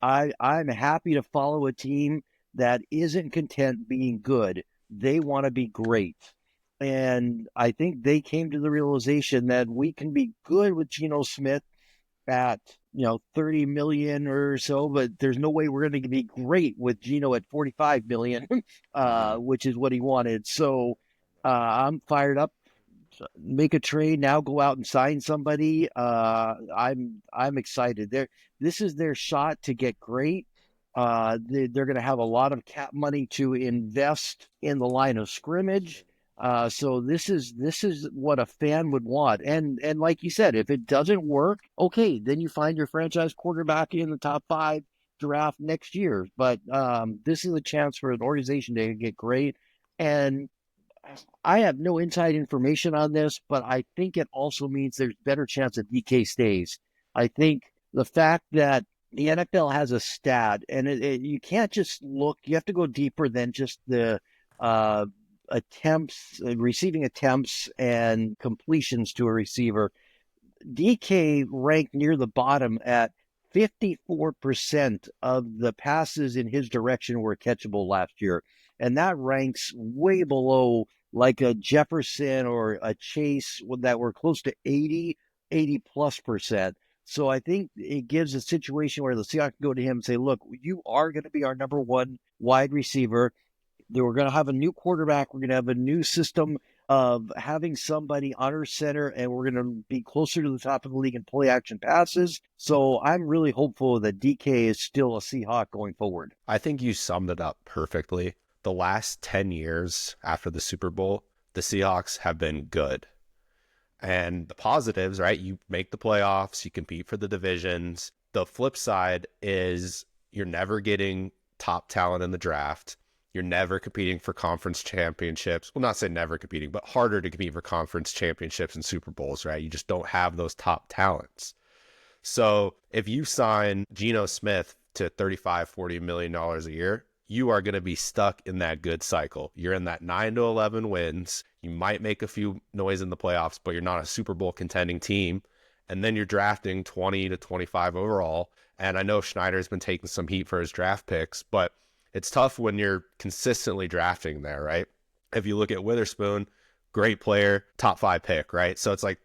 I'm happy to follow a team that isn't content being good. They want to be great. And I think they came to the realization that we can be good with Geno Smith at 30 million or so, but there's no way we're going to be great with Geno at 45 million, which is what he wanted. So I'm fired up. Make a trade now. Go out and sign somebody. I'm excited. This is their shot to get great. They're going to have a lot of cap money to invest in the line of scrimmage. So this is what a fan would want. And like you said, if it doesn't work, okay, then you find your franchise quarterback in the top 5 draft next year. But this is a chance for an organization to get great. And I have no inside information on this, but I think it also means there's better chance that DK stays. I think the fact that the NFL has a stat, and you can't just look, you have to go deeper than just the receiving attempts and completions to a receiver. DK ranked near the bottom at 54% of the passes in his direction were catchable last year. And that ranks way below like a Jefferson or a Chase that were close to 80+%. So I think it gives a situation where the Seahawks go to him and say, look, you are going to be our number 1 wide receiver. We're going to have a new quarterback. We're going to have a new system of having somebody under center, and we're going to be closer to the top of the league in play action passes. So I'm really hopeful that DK is still a Seahawk going forward. I think you summed it up perfectly. The last 10 years after the Super Bowl, the Seahawks have been good. And the positives, right? You make the playoffs, you compete for the divisions. The flip side is you're never getting top talent in the draft. You're never competing for conference championships. Well, not say never competing, but harder to compete for conference championships and Super Bowls, right? You just don't have those top talents. So if you sign Geno Smith to $35-40 million a year, you are going to be stuck in that good cycle. You're in that 9 to 11 wins. You might make a few noise in the playoffs, but you're not a Super Bowl contending team. And then you're drafting 20 to 25 overall. And I know Schneider's been taking some heat for his draft picks, but it's tough when you're consistently drafting there, right? If you look at Witherspoon, great player, top 5 pick, right? So it's like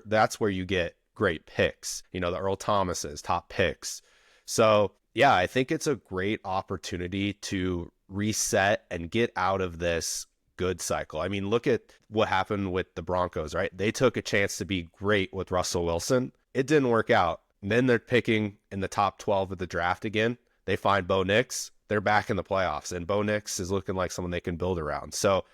that's where you get great picks. The Earl Thomases, top picks. So yeah, I think it's a great opportunity to reset and get out of this good cycle. I mean, look at what happened with the Broncos, right? They took a chance to be great with Russell Wilson. It didn't work out. And then they're picking in the top 12 of the draft again. They find Bo Nix. They're back in the playoffs, and Bo Nix is looking like someone they can build around. So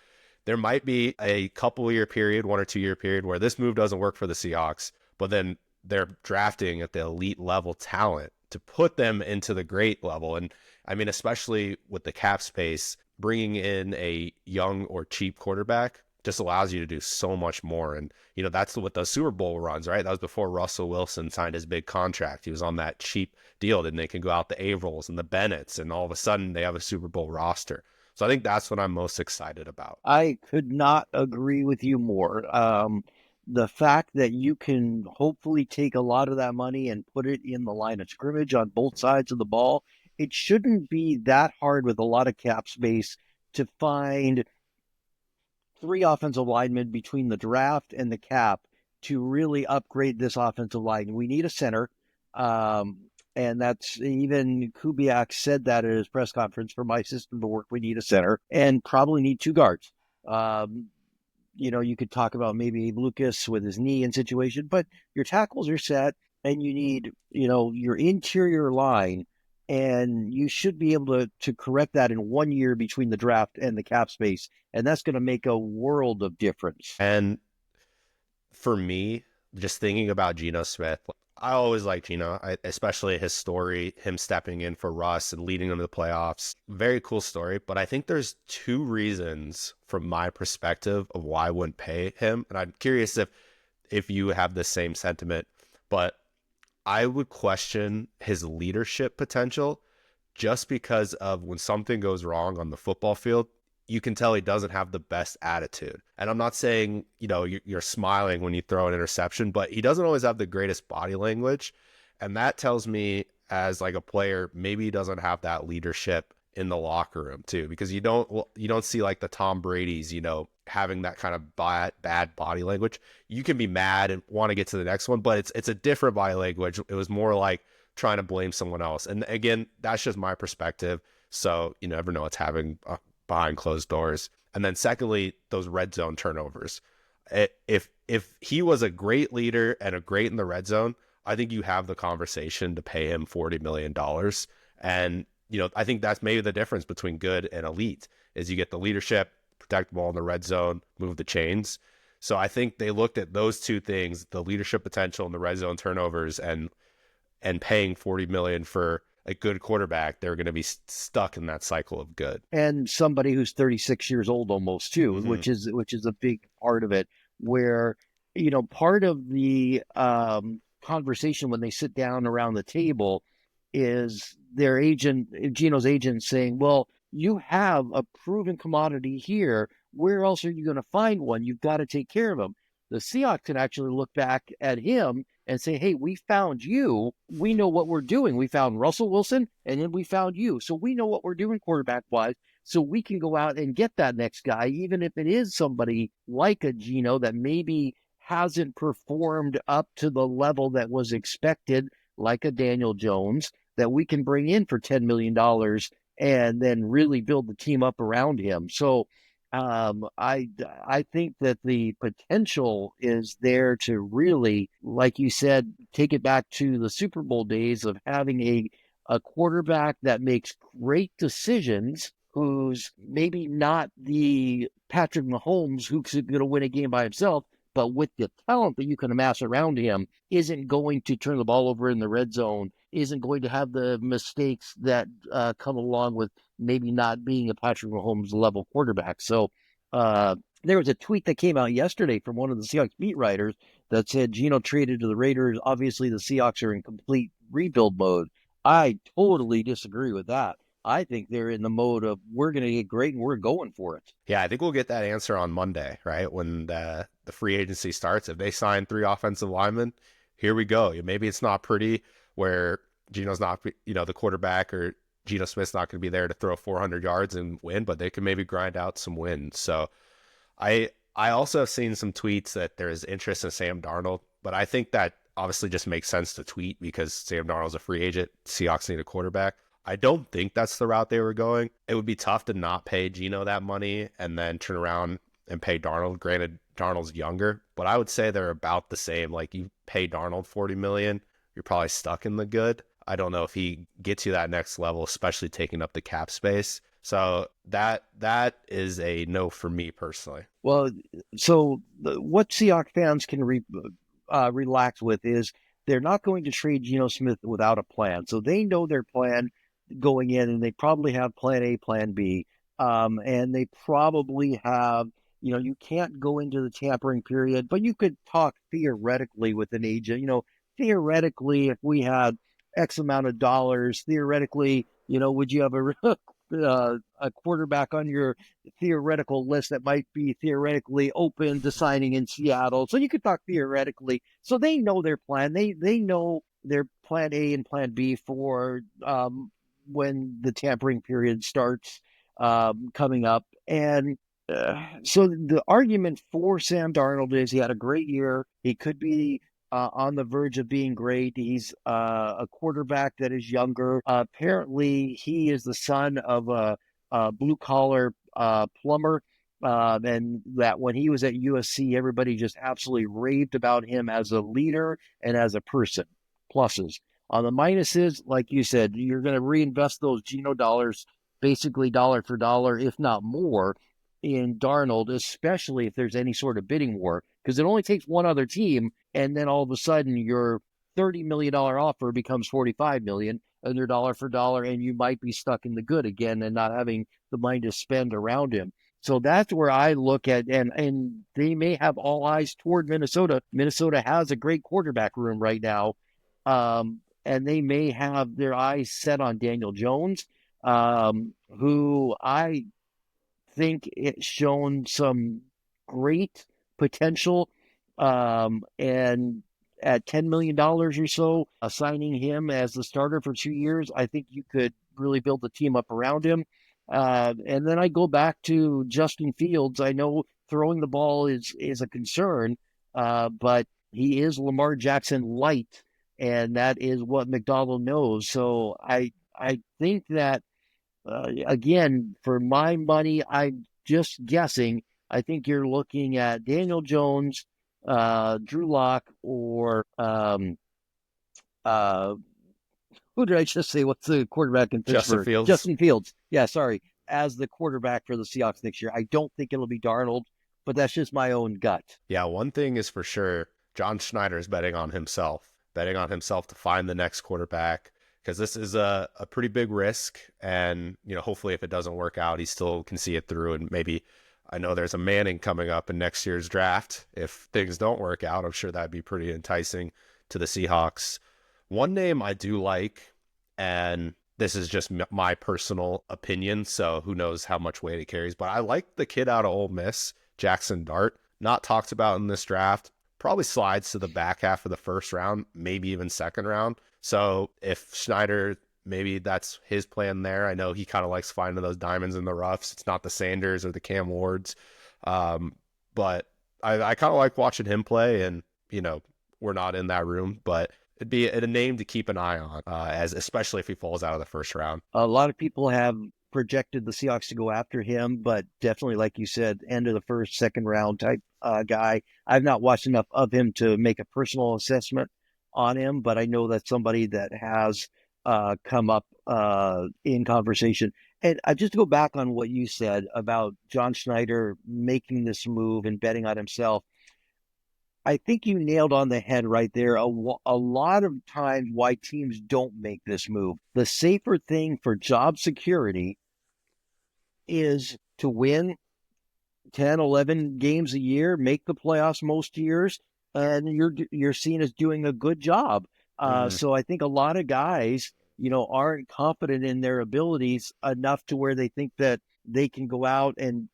there might be a couple-year period, 1 or 2 year period, where this move doesn't work for the Seahawks, but then they're drafting at the elite level talent to put them into the great level. And I mean, especially with the cap space, bringing in a young or cheap quarterback just allows you to do so much more. And, you know, that's what the Super Bowl runs, right? That was before Russell Wilson signed his big contract. He was on that cheap deal. Then they can go out the Avrils and the Bennetts, and all of a sudden they have a Super Bowl roster. So I think that's what I'm most excited about. I could not agree with you more. The fact that you can hopefully take a lot of that money and put it in the line of scrimmage on both sides of the ball, it shouldn't be that hard with a lot of cap space to find 3 offensive linemen between the draft and the cap to really upgrade this offensive line. We need a center. And that's even Kubiak said that at his press conference, for my system to work, we need a center and probably need 2 guards. You know, you could talk about maybe Lucas with his knee and situation, but your tackles are set and you need, you know, your interior line, and you should be able to correct that in 1 year between the draft and the cap space. And that's going to make a world of difference. And for me, just thinking about Geno Smith, I always like Geno, especially his story, him stepping in for Russ and leading them to the playoffs. Very cool story. But I think there's 2 reasons from my perspective of why I wouldn't pay him. And I'm curious if you have the same sentiment, but I would question his leadership potential just because of when something goes wrong on the football field, you can tell he doesn't have the best attitude. And I'm not saying, you know, you're smiling when you throw an interception, but he doesn't always have the greatest body language. And that tells me, as like a player, maybe he doesn't have that leadership in the locker room too, because you don't see like the Tom Brady's, you know, having that kind of bad body language. You can be mad and want to get to the next one, but it's a different body language. It was more like trying to blame someone else. And again, that's just my perspective. So you never know what's happening behind closed doors. And then secondly, those red zone turnovers. If he was a great leader and a great in the red zone, I think you have the conversation to pay him $40 million. And, you know, I think that's maybe the difference between good and elite is you get the leadership, protect the ball in the red zone, move the chains. So I think they looked at those 2 things, the leadership potential and the red zone turnovers, and paying $40 million for a good quarterback. They're going to be stuck in that cycle of good. And somebody who's 36 years old almost too, Mm-hmm. which is a big part of it, where, you know, part of the conversation when they sit down around the table is their agent, Geno's agent, saying, well, you have a proven commodity here. Where else are you going to find one? You've got to take care of him. The Seahawks can actually look back at him and say, hey, we found you. We know what we're doing. We found Russell Wilson, and then we found you. So we know what we're doing quarterback-wise. So we can go out and get that next guy, even if it is somebody like a Geno that maybe hasn't performed up to the level that was expected, like a Daniel Jones, that we can bring in for $10 million and then really build the team up around him. So I think that the potential is there to really, like you said, take it back to the Super Bowl days of having a quarterback that makes great decisions, who's maybe not the Patrick Mahomes who's going to win a game by himself, but with the talent that you can amass around him, isn't going to turn the ball over in the red zone, isn't going to have the mistakes that come along with maybe not being a Patrick Mahomes level quarterback. So there was a tweet that came out yesterday from one of the Seahawks beat writers that said Geno traded to the Raiders. Obviously, the Seahawks are in complete rebuild mode. I totally disagree with that. I think they're in the mode of we're going to get great and we're going for it. Yeah, I think we'll get that answer on Monday, right? When the free agency starts. If they sign 3 offensive linemen, here we go. Maybe it's not pretty where Geno's not, you know, the quarterback, or Geno Smith's not going to be there to throw 400 yards and win, but they can maybe grind out some wins. So I also have seen some tweets that there is interest in Sam Darnold, but I think that obviously just makes sense to tweet because Sam Darnold's a free agent. Seahawks need a quarterback. I don't think that's the route they were going. It would be tough to not pay Geno that money and then turn around and pay Darnold. Granted, Darnold's younger, but I would say they're about the same. Like, you pay Darnold $40 million, you're probably stuck in the good. I don't know if he gets you that next level, especially taking up the cap space. So that is a no for me personally. Well, so what Seahawks fans can relax with is they're not going to trade Geno Smith without a plan. So they know their plan going in, and they probably have plan A, plan B. And they probably have, you can't go into the tampering period, but you could talk theoretically with an agent. Theoretically, if we had X amount of dollars, theoretically, would you have a quarterback on your theoretical list that might be theoretically open to signing in Seattle? So you could talk theoretically. So they know their plan. They know their plan A and plan B for when the tampering period starts coming up. And so the argument for Sam Darnold is he had a great year. He could be on the verge of being great. He's a quarterback that is younger. Apparently, he is the son of a blue-collar plumber, and that when he was at USC, everybody just absolutely raved about him as a leader and as a person. Pluses. On the minuses, like you said, you're going to reinvest those Geno dollars basically dollar for dollar, if not more, in Darnold, especially if there's any sort of bidding war, because it only takes one other team, and then all of a sudden your $30 million offer becomes $45 million, and they're dollar for dollar, and you might be stuck in the good again and not having the money to spend around him. So that's where I look at, and they may have all eyes toward Minnesota. Minnesota has a great quarterback room right now, and they may have their eyes set on Daniel Jones, who I think it's shown some great potential, and at $10 million or so, assigning him as the starter for 2 years, I think you could really build the team up around him. And then I go back to Justin Fields. I know throwing the ball is a concern, but he is Lamar Jackson light, and that is what Macdonald knows. So I think that, again, for my money, I'm just guessing. I think you're looking at Daniel Jones, Drew Lock, or who did I just say? What's the quarterback in Pittsburgh? Justin Fields. Justin Fields. Yeah, sorry. As the quarterback for the Seahawks next year. I don't think it'll be Darnold, but that's just my own gut. Yeah, one thing is for sure, John Schneider is betting on himself to find the next quarterback, because this is a pretty big risk. And, hopefully if it doesn't work out, he still can see it through. And maybe, I know there's a Manning coming up in next year's draft. If things don't work out, I'm sure that'd be pretty enticing to the Seahawks. One name I do like, and this is just my personal opinion, so who knows how much weight it carries, but I like the kid out of Ole Miss, Jackson Dart. Not talked about in this draft. Probably slides to the back half of the first round, maybe even second round. So if Schneider, maybe that's his plan there. I know he kind of likes finding those diamonds in the roughs. It's not the Sanders or the Cam Wards. But I kind of like watching him play, and, we're not in that room, but it'd be a name to keep an eye on, especially if he falls out of the first round. A lot of people have projected the Seahawks to go after him, but definitely, like you said, end of the first, second round type guy. I've not watched enough of him to make a personal assessment on him, but I know that's somebody that has come up in conversation. And just to go back on what you said about John Schneider making this move and betting on himself, I think you nailed on the head right there. A lot of times why teams don't make this move. The safer thing for job security is to win 10, 11 games a year, make the playoffs most years, and you're seen as doing a good job. So I think a lot of guys, aren't confident in their abilities enough to where they think that they can go out and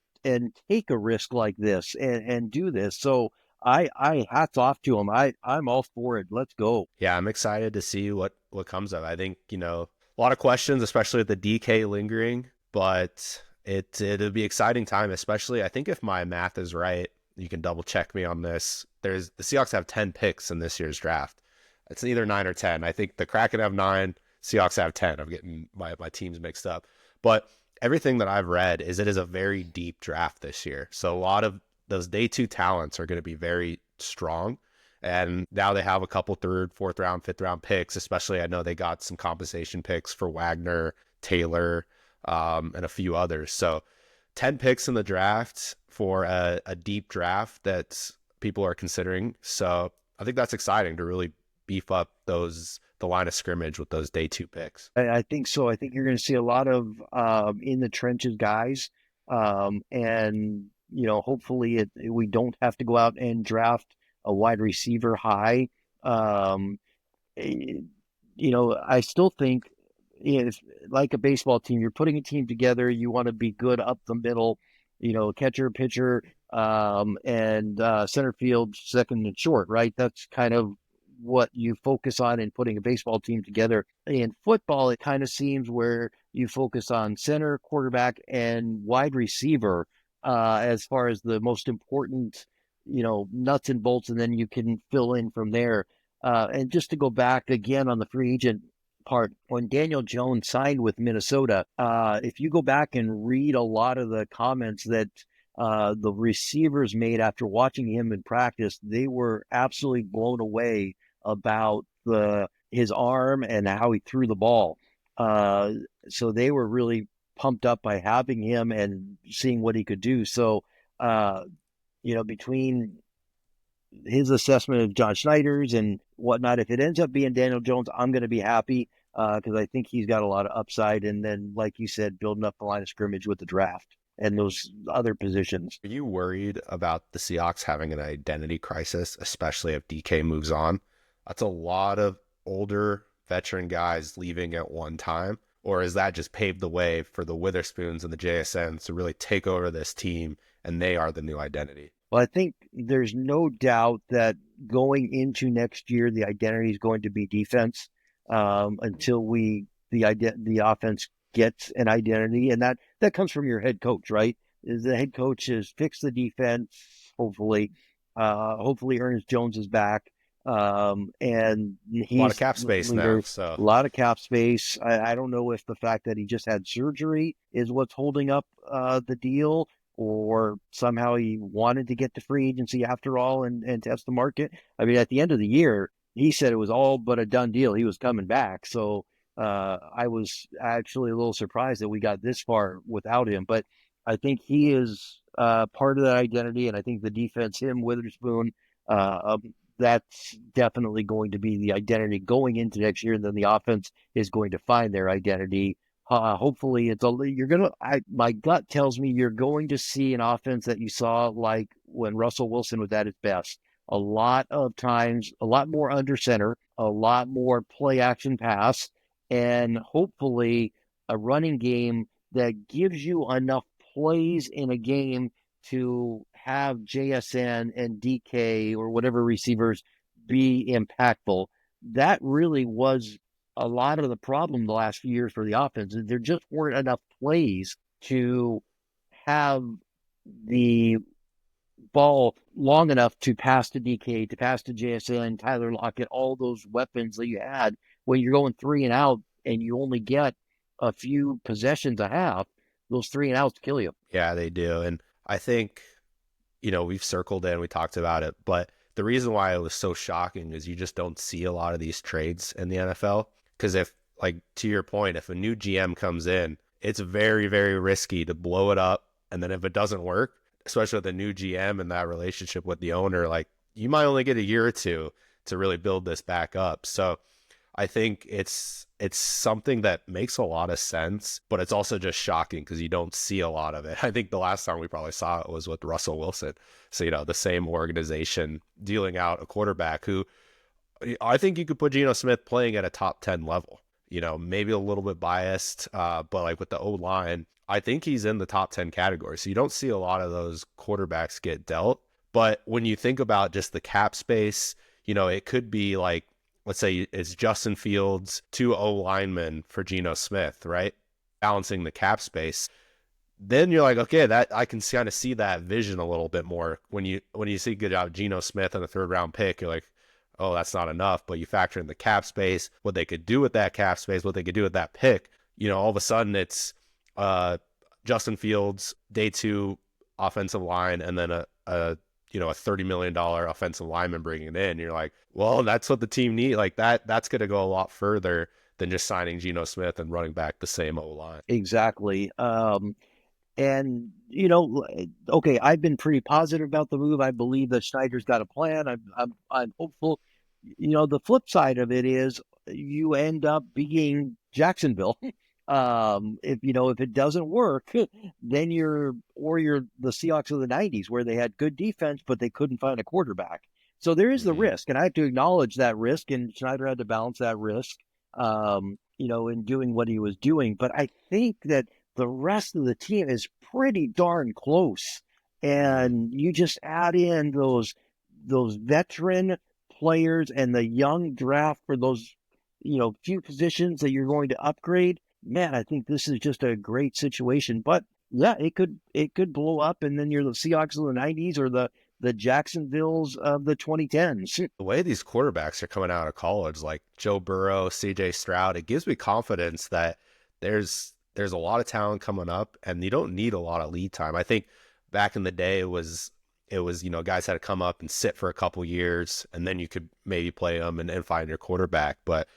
take a risk like this and do this. So I hats off to him. I'm all for it. Let's go. Yeah, I'm excited to see what comes of it. I think, a lot of questions, especially with the DK lingering, but it'll be exciting time, especially I think if my math is right, you can double check me on this. The Seahawks have 10 picks in this year's draft. It's either 9 or 10. I think the Kraken have 9, Seahawks have 10. I'm getting my teams mixed up. But everything that I've read is it is a very deep draft this year. So a lot of those day 2 talents are going to be very strong. And now they have a couple 3rd, 4th round, 5th round picks, especially I know they got some compensation picks for Wagner, Taylor, and a few others. So 10 picks in the draft for a deep draft that people are considering. So I think that's exciting to really beef up the line of scrimmage with those day 2 picks. I think so. I think you're going to see a lot of in the trenches guys, and hopefully we don't have to go out and draft a wide receiver high. I still think if, like a baseball team, you're putting a team together, you want to be good up the middle, catcher, pitcher, and center field, second and short, right? That's kind of what you focus on in putting a baseball team together. In football, it kind of seems where you focus on center, quarterback, and wide receiver as far as the most important, nuts and bolts, and then you can fill in from there. And just to go back again on the free agent part, when Daniel Jones signed with Minnesota, if you go back and read a lot of the comments that the receivers made after watching him in practice, they were absolutely blown away about his arm and how he threw the ball. So they were really pumped up by having him and seeing what he could do. So, between his assessment of John Schneider's and whatnot, if it ends up being Daniel Jones, I'm going to be happy because I think he's got a lot of upside. And then, like you said, building up the line of scrimmage with the draft and those other positions. Are you worried about the Seahawks having an identity crisis, especially if DK moves on? That's a lot of older veteran guys leaving at one time. Or is that just paved the way for the Witherspoons and the JSNs to really take over this team and they are the new identity? Well, I think there's no doubt that going into next year, the identity is going to be defense until the offense gets an identity. And that comes from your head coach, right? The head coach is fix the defense, hopefully. Hopefully Ernest Jones is back. And he's a lot of cap space now. So a lot of cap space. I don't know if the fact that he just had surgery is what's holding up the deal, or somehow he wanted to get to free agency after all and test the market. I mean, at the end of the year, he said it was all but a done deal. He was coming back. So I was actually a little surprised that we got this far without him. But I think he is part of that identity, and I think the defense, him, Witherspoon, that's definitely going to be the identity going into next year. And then the offense is going to find their identity. Hopefully my gut tells me you're going to see an offense that you saw like when Russell Wilson was at his best. A lot of times, a lot more under center, a lot more play action pass, and hopefully a running game that gives you enough plays in a game to have JSN and DK or whatever receivers be impactful. That really was a lot of the problem the last few years for the offense. There just weren't enough plays to have the ball long enough to pass to DK, to pass to JSN, Tyler Lockett, all those weapons that you had. When you're going 3 and out and you only get a few possessions a half, those 3 and outs kill you. Yeah, they do. And I think, we've circled it and we talked about it, but the reason why it was so shocking is you just don't see a lot of these trades in the NFL. Because if, like, to your point, if a new GM comes in, it's very, very risky to blow it up. And then if it doesn't work, especially with the new GM and that relationship with the owner, like, you might only get a year or two to really build this back up. So I think it's something that makes a lot of sense, but it's also just shocking because you don't see a lot of it. I think the last time we probably saw it was with Russell Wilson. So, the same organization dealing out a quarterback who I think you could put Geno Smith playing at a top 10 level, maybe a little bit biased, but like with the O-line, I think he's in the top 10 category. So you don't see a lot of those quarterbacks get dealt. But when you think about just the cap space, it could be like, let's say it's Justin Fields, 2 O-linemen for Geno Smith, right? Balancing the cap space. Then you're like, okay, that I can kind of see that vision a little bit more. When you see good job Geno Smith in the 3rd round pick, you're like, oh, that's not enough. But you factor in the cap space, what they could do with that cap space, what they could do with that pick. All of a sudden it's Justin Fields, day 2 offensive line, and then a $30 million offensive lineman bringing it in. You're like, well, that's what the team need. Like that's going to go a lot further than just signing Geno Smith and running back the same O-line. Exactly. And, okay, I've been pretty positive about the move. I believe that Schneider's got a plan. I'm hopeful. the flip side of it is you end up being Jacksonville. If it doesn't work, then you're the Seahawks of the 90s where they had good defense, but they couldn't find a quarterback. So there is the risk, and I have to acknowledge that risk, and Schneider had to balance that risk, in doing what he was doing. But I think that the rest of the team is pretty darn close, and you just add in those veteran players and the young draft for those, few positions that you're going to upgrade. Man, I think this is just a great situation. But yeah, it could blow up, and then you're the Seahawks of the 90s or the Jacksonvilles of the 2010s. The way these quarterbacks are coming out of college, like Joe Burrow, CJ Stroud, it gives me confidence that there's a lot of talent coming up, and you don't need a lot of lead time. I think back in the day, it was guys had to come up and sit for a couple years, and then you could maybe play them and find your quarterback. But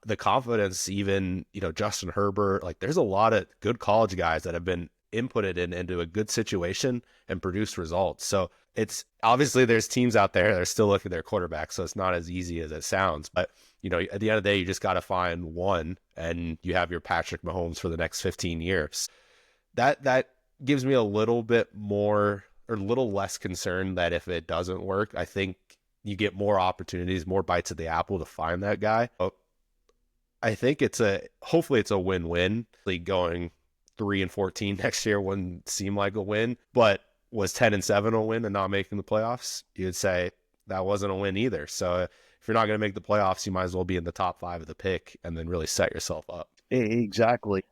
the confidence, even, Justin Herbert, like there's a lot of good college guys that have been inputted into a good situation and produced results. So it's obviously there's teams out there that are still looking at their quarterback. So it's not as easy as it sounds, but at the end of the day, you just got to find one, and you have your Patrick Mahomes for the next 15 years. That gives me a little bit more or a little less concern that if it doesn't work, I think you get more opportunities, more bites at the apple to find that guy. I think hopefully it's a win-win. Like going 3-14 next year wouldn't seem like a win, but was 10-7 a win and not making the playoffs? You'd say that wasn't a win either. So if you're not going to make the playoffs, you might as well be in the top 5 of the pick and then really set yourself up. Exactly.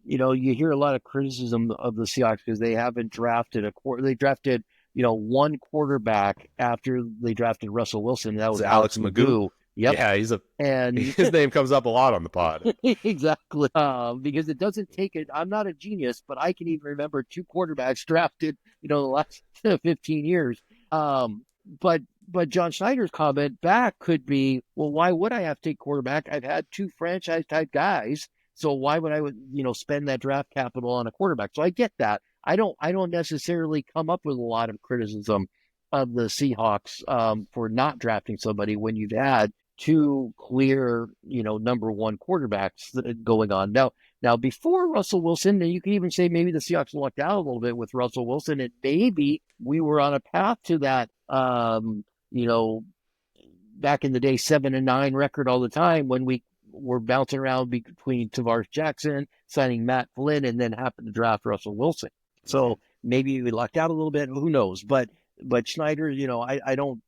You hear a lot of criticism of the Seahawks because they haven't drafted they drafted, one quarterback after they drafted Russell Wilson. That was Alex Magoo. Yep. Yeah, and his name comes up a lot on the pod. Exactly. Because it doesn't take it. I'm not a genius, but I can even remember 2 quarterbacks drafted, the last 15 years. But John Schneider's comment back could be, well, why would I have to take quarterback? I've had 2 franchise type guys. So why would I spend that draft capital on a quarterback? So I get that. I don't necessarily come up with a lot of criticism of the Seahawks for not drafting somebody when you've had 2 clear, number 1 quarterbacks going on. Now before Russell Wilson, and you can even say maybe the Seahawks lucked out a little bit with Russell Wilson, and maybe we were on a path to that, back in the day, 7-9 record all the time when we were bouncing around between Tavares Jackson, signing Matt Flynn, and then happened to draft Russell Wilson. So maybe we lucked out a little bit. Who knows? But Schneider, I don't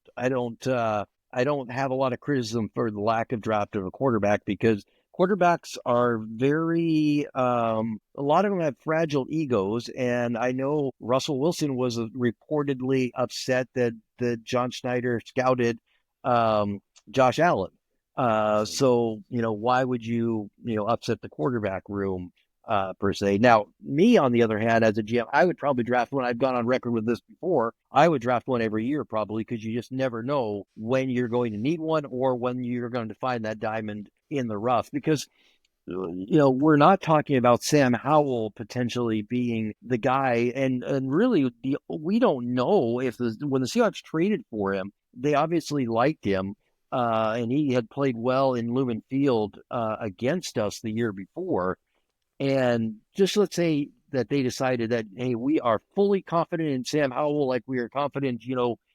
have a lot of criticism for the lack of draft of a quarterback because quarterbacks are very, a lot of them have fragile egos. And I know Russell Wilson was reportedly upset that John Schneider scouted Josh Allen. So, why would you, upset the quarterback room per se? Now, me, on the other hand, as a GM, I would probably draft one. I've gone on record with this before. I would draft one every year probably because you just never know when you're going to need one or when you're going to find that diamond in the rough. Because, we're not talking about Sam Howell potentially being the guy. And really, we don't know if when the Seahawks traded for him, they obviously liked him. And he had played well in Lumen Field against us the year before. And just let's say that they decided that, hey, we are fully confident in Sam Howell like we are confident,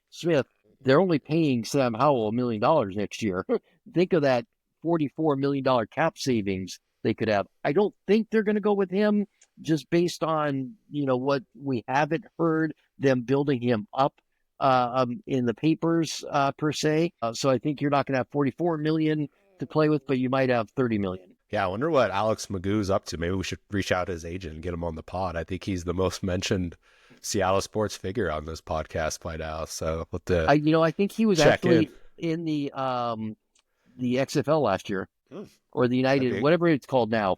Smith. They're only paying Sam Howell $1 million next year. Think of that $44 million cap savings they could have. I don't think they're going to go with him just based on, what we haven't heard them building him up in the papers per se. So I think you're not going to have $44 million to play with, but you might have $30 million. Yeah, I wonder what Alex Magoo's up to. Maybe we should reach out to his agent and get him on the pod. I think he's the most mentioned Seattle sports figure on this podcast by now. So I think he was actually in the XFL last year or the United, whatever it's called now.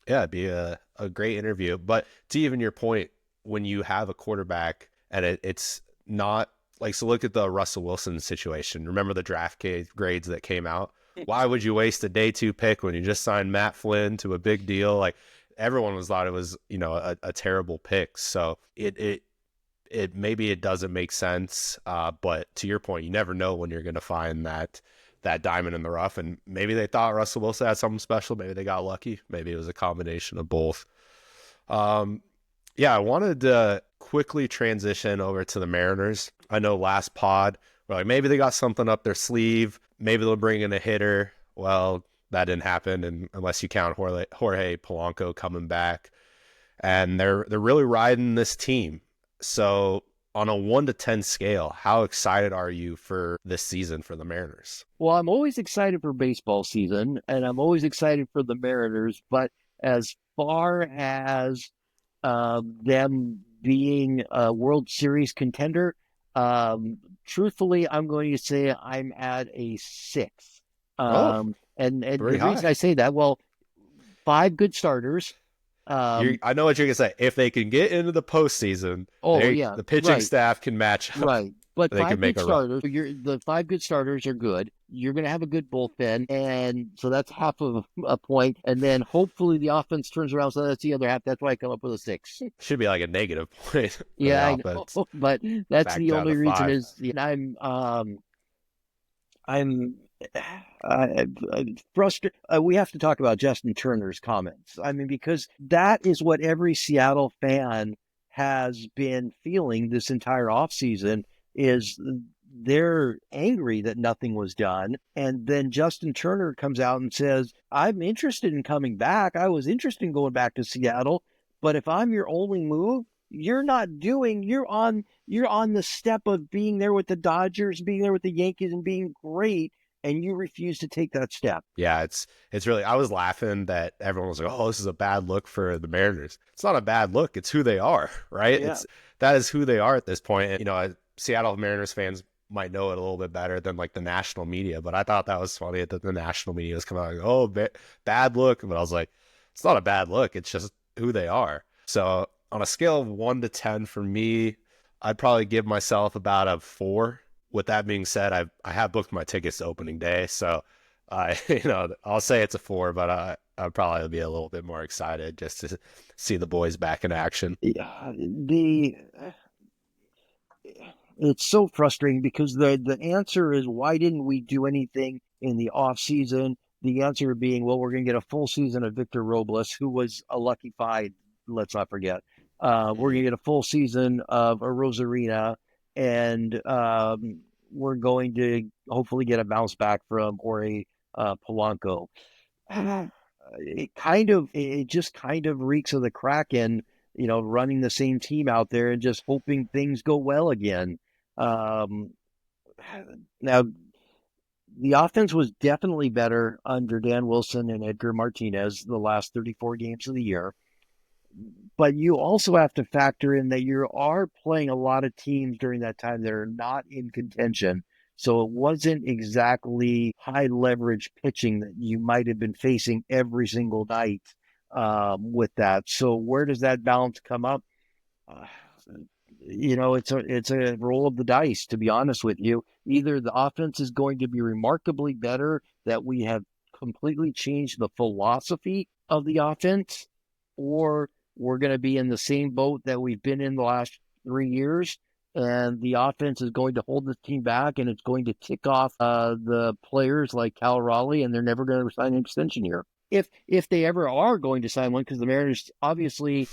Yeah, it'd be a great interview. But to even your point, when you have a quarterback and it's not like, so look at the Russell Wilson situation. Remember the draft grades that came out? Why would you waste a day 2 pick when you just signed Matt Flynn to a big deal? Like everyone thought it was, a terrible pick. So it maybe it doesn't make sense. But to your point, you never know when you're going to find that diamond in the rough. And maybe they thought Russell Wilson had something special. Maybe they got lucky. Maybe it was a combination of both. I wanted to quickly transition over to the Mariners. I know last pod, we're like, maybe they got something up their sleeve. Maybe they'll bring in a hitter. Well, that didn't happen, and unless you count Jorge Polanco coming back. And they're really riding this team. So on a 1 to 10 scale, how excited are you for this season for the Mariners? Well, I'm always excited for baseball season, and I'm always excited for the Mariners. But as far as them being a World Series contender, truthfully, I'm going to say I'm at a 6. And the reason I say that, well, 5 good starters. I know what you're going to say. If they can get into the postseason, the pitching staff can match up. Right. But they 5 good starters, the 5 good starters are good. You're going to have a good bullpen, and so that's half of a point. And then hopefully the offense turns around, so that's the other half. That's why I come up with a 6. Should be like a negative point. Yeah, I know, but that's back the down only to reason 5. is I'm frustrated. We have to talk about Justin Turner's comments. I mean, because that is what every Seattle fan has been feeling this entire offseason, is they're angry that nothing was done. And then Justin Turner comes out and says, I'm interested in coming back. I was interested in going back to Seattle, but if I'm your only move, you're on the step of being there with the Dodgers, being there with the Yankees, and being great, and you refuse to take that step. Yeah, it's really, I was laughing that everyone was like, oh, this is a bad look for the Mariners. It's not a bad look. It's who they are, right? Yeah. That is who they are at this point. And, Seattle Mariners fans might know it a little bit better than like the national media, but I thought that was funny that the national media was coming out like, oh, bad look. But I was like, it's not a bad look. It's just who they are. So on a scale of 1 to 10 for me, I'd probably give myself about a 4. With that being said, I have booked my tickets to opening day, so I'll say it's a 4, but I'd probably be a little bit more excited just to see the boys back in action. Yeah, it's so frustrating because the answer is, why didn't we do anything in the off season? The answer being, well, we're going to get a full season of Victor Robles, who was a lucky find. Let's not forget. We're going to get a full season of a Rosarina, and we're going to hopefully get a bounce back from Jorge Polanco. It just kind of reeks of the Kraken, running the same team out there and just hoping things go well again. Now, the offense was definitely better under Dan Wilson and Edgar Martinez the last 34 games of the year. But you also have to factor in that you are playing a lot of teams during that time that are not in contention. So it wasn't exactly high leverage pitching that you might have been facing every single night with that. So where does that balance come up? It's a roll of the dice, to be honest with you. Either the offense is going to be remarkably better, that we have completely changed the philosophy of the offense, or we're going to be in the same boat that we've been in the last 3 years, and the offense is going to hold the team back, and it's going to tick off the players like Cal Raleigh, and they're never going to sign an extension here. If they ever are going to sign one, because the Mariners obviously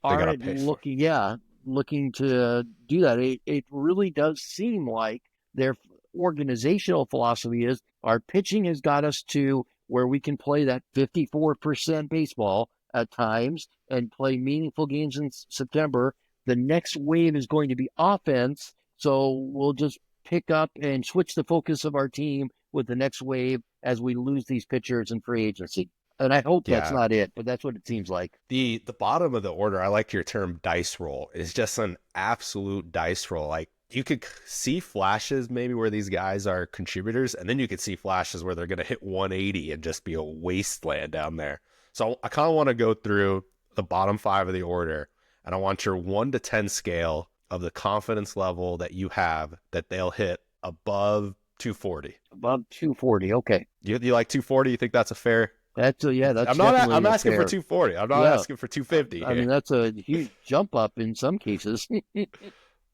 aren't looking to do that. It really does seem like their organizational philosophy is, our pitching has got us to where we can play that 54% baseball at times and play meaningful games in September. The next wave is going to be offense, so we'll just pick up and switch the focus of our team with the next wave as we lose these pitchers in free agency. And I hope that's not it, but that's what it seems like. The bottom of the order, I like your term dice roll, is just an absolute dice roll. Like, you could see flashes maybe where these guys are contributors, and then you could see flashes where they're going to hit 180 and just be a wasteland down there. So I kind of want to go through the bottom 5 of the order, and I want your 1 to 10 scale of the confidence level that you have that they'll hit above 240. Above 240, okay. You like 240? You think that's a fair That's I'm definitely asking for fair. 240. I'm not Yeah. asking for 250 I here. mean, that's a huge jump up in some cases.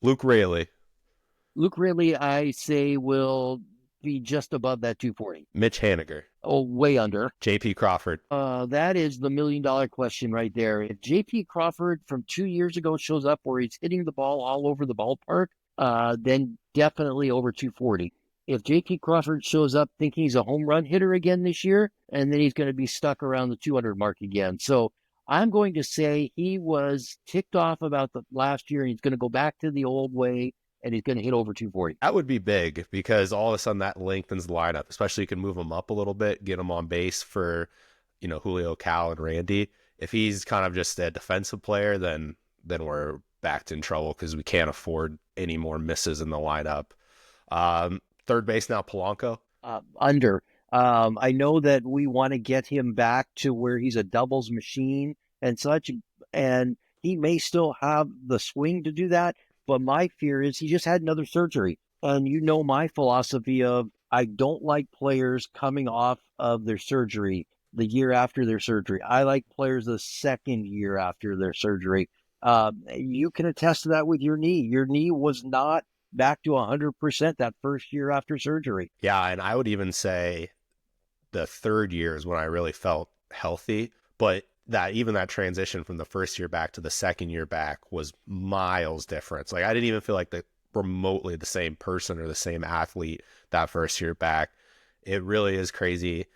Luke Raley, Luke Ridley, I say, will be just above that 240. Mitch Haniger, Oh, way under. J.P. Crawford. That is the $1 million question right there. If J.P. Crawford from 2 years ago shows up where he's hitting the ball all over the ballpark, then definitely over 240. If J.P. Crawford shows up thinking he's a home run hitter again this year, and then he's going to be stuck around the 200 mark again. So I'm going to say he was ticked off about the last year, and he's going to go back to the old way, and he's going to hit over 240. That would be big because all of a sudden that lengthens the lineup, especially you can move him up a little bit, get him on base for, Julio, Cal, and Randy. If he's kind of just a defensive player, then we're back in trouble because we can't afford any more misses in the lineup. Third base now, Polanco. Under. I know that we want to get him back to where he's a doubles machine and such, and he may still have the swing to do that, but my fear is he just had another surgery. And you know my philosophy of I don't like players coming off of their surgery the year after their surgery. I like players the second year after their surgery. You can attest to that with your knee. Your knee was not back to 100% that first year after surgery. Yeah, and I would even say the third year is when I really felt healthy, but that transition from the first year back to the second year back was miles different. Like I didn't even feel like remotely the same person or the same athlete that first year back. It really is crazy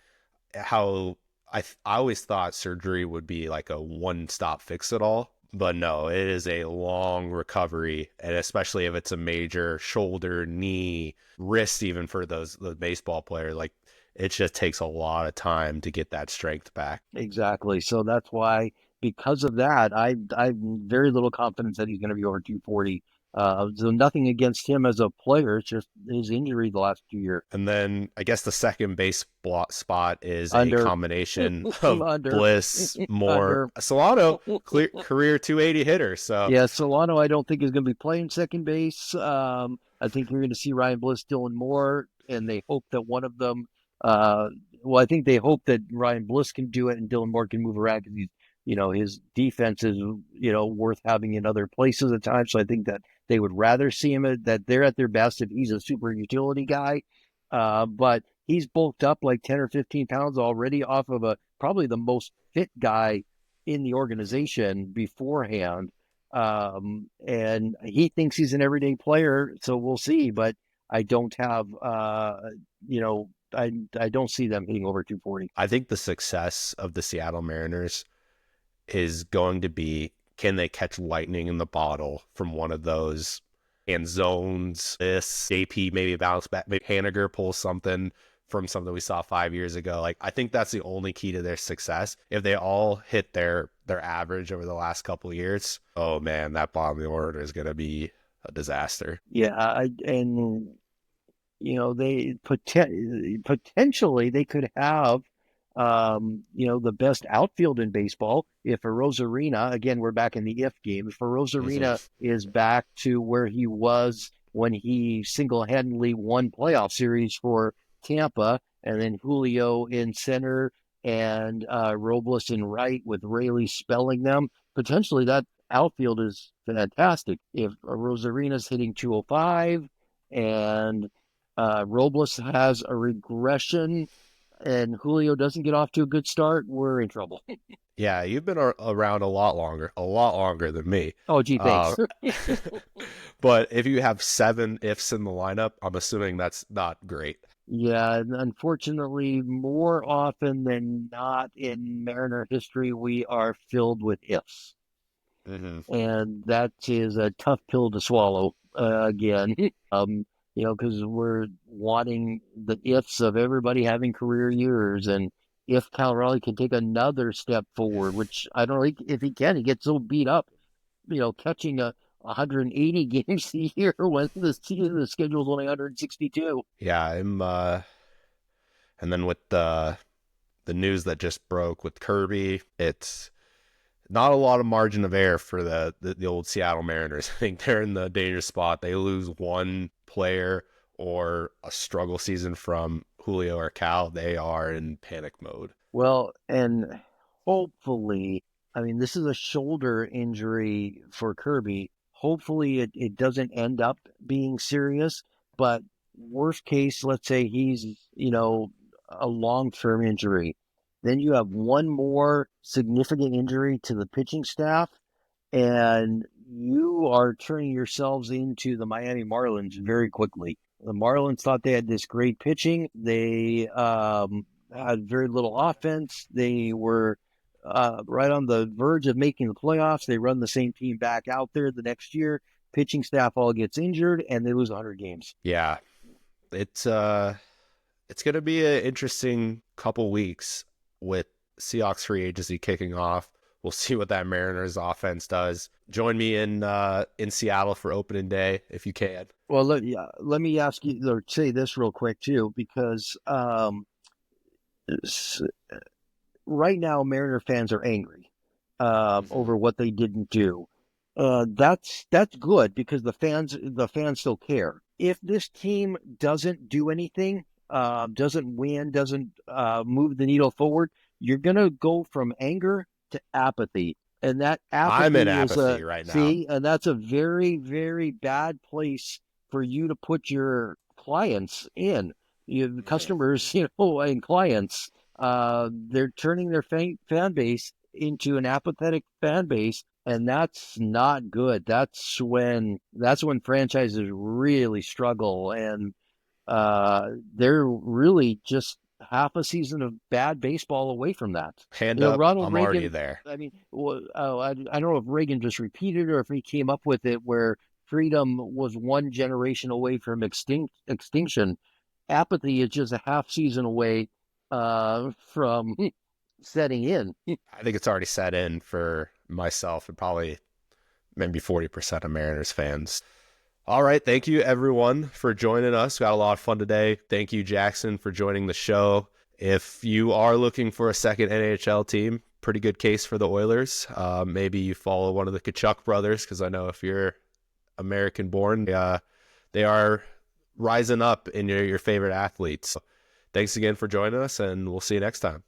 how I always thought surgery would be like a one-stop fix it all. But no, it is a long recovery, and especially if it's a major shoulder, knee, wrist, even for the baseball player, like it just takes a lot of time to get that strength back. Exactly. So that's why, because of that, I've very little confidence that he's going to be over 240. So nothing against him as a player. It's just his injury the last 2 years. And then I guess the second base spot is Under. a combination of Under. Bliss, Moore, Solano, career 280 hitter. So yeah, Solano I don't think is going to be playing second base. I think you're going to see Ryan Bliss, Dylan Moore, and they hope that one of them. I think they hope that Ryan Bliss can do it and Dylan Moore can move around because his defense is worth having in other places at times. So I think that they would rather see him that they're at their best if he's a super utility guy. But he's bulked up like 10 or 15 pounds already off of probably the most fit guy in the organization beforehand. And he thinks he's an everyday player. So we'll see, but I don't have, I don't see them hitting over 240. I think the success of the Seattle Mariners is going to be, can they catch lightning in the bottle from one of those and zones? This JP maybe bounce back, maybe Haniger pulls something from something we saw 5 years ago. Like I think that's the only key to their success. If they all hit their average over the last couple of years, oh man, that bottom of the order is going to be a disaster. Yeah, they potentially they could have the best outfield in baseball if Rosarina, again, we're back in the if game, if Rosarina is back to where he was when he single-handedly won playoff series for Tampa, and then Julio in center and Robles in right with Raley spelling them, potentially that outfield is fantastic. If Rosarina's hitting 205 and Robles has a regression and Julio doesn't get off to a good start, we're in trouble. Yeah, you've been around a lot longer than me. Oh, gee, thanks. But if you have 7 ifs in the lineup, I'm assuming that's not great. Yeah, unfortunately, more often than not in Mariner history, we are filled with ifs. Mm-hmm. And that is a tough pill to swallow again. Because we're wanting the ifs of everybody having career years. And if Cal Raleigh can take another step forward, which I don't know if he can, he gets so beat up, catching 180 games a year when the schedule is only 162. Yeah, and then with the news that just broke with Kirby, it's not a lot of margin of error for the old Seattle Mariners. I think they're in the dangerous spot. They lose one player or a struggle season from Julio or Cal, they are in panic mode. Well, and hopefully, I mean, this is a shoulder injury for Kirby. Hopefully, it doesn't end up being serious. But worst case, let's say he's, a long-term injury. Then you have one more significant injury to the pitching staff, and you are turning yourselves into the Miami Marlins very quickly. The Marlins thought they had this great pitching. They had very little offense. They were right on the verge of making the playoffs. They run the same team back out there the next year. Pitching staff all gets injured, and they lose 100 games. Yeah, it's going to be an interesting couple weeks with Seahawks free agency kicking off. We'll see what that Mariners offense does. Join me in Seattle for opening day if you can. Well, let me ask you, or say this real quick too, because right now Mariner fans are angry over what they didn't do. That's good because the fans still care. If this team doesn't do anything, doesn't win, doesn't move the needle forward, you're gonna go from anger to apathy, and that apathy I'm in is apathy right now. See, and that's a very, very bad place for you to put your clients in. Customers, and clients. They're turning their fan base into an apathetic fan base, and that's not good. That's when franchises really struggle, and they're really just half a season of bad baseball away from that. Hand up, Ronald I'm Reagan, already there. I mean, I don't know if Reagan just repeated or if he came up with it where freedom was one generation away from extinction. Apathy is just a half season away from setting in. I think it's already set in for myself and probably maybe 40% of Mariners fans. All right. Thank you, everyone, for joining us. Got a lot of fun today. Thank you, Jackson, for joining the show. If you are looking for a second NHL team, pretty good case for the Oilers. Maybe you follow one of the Kachuk brothers, because I know if you're American-born, they are rising up in your favorite athletes. So thanks again for joining us, and we'll see you next time.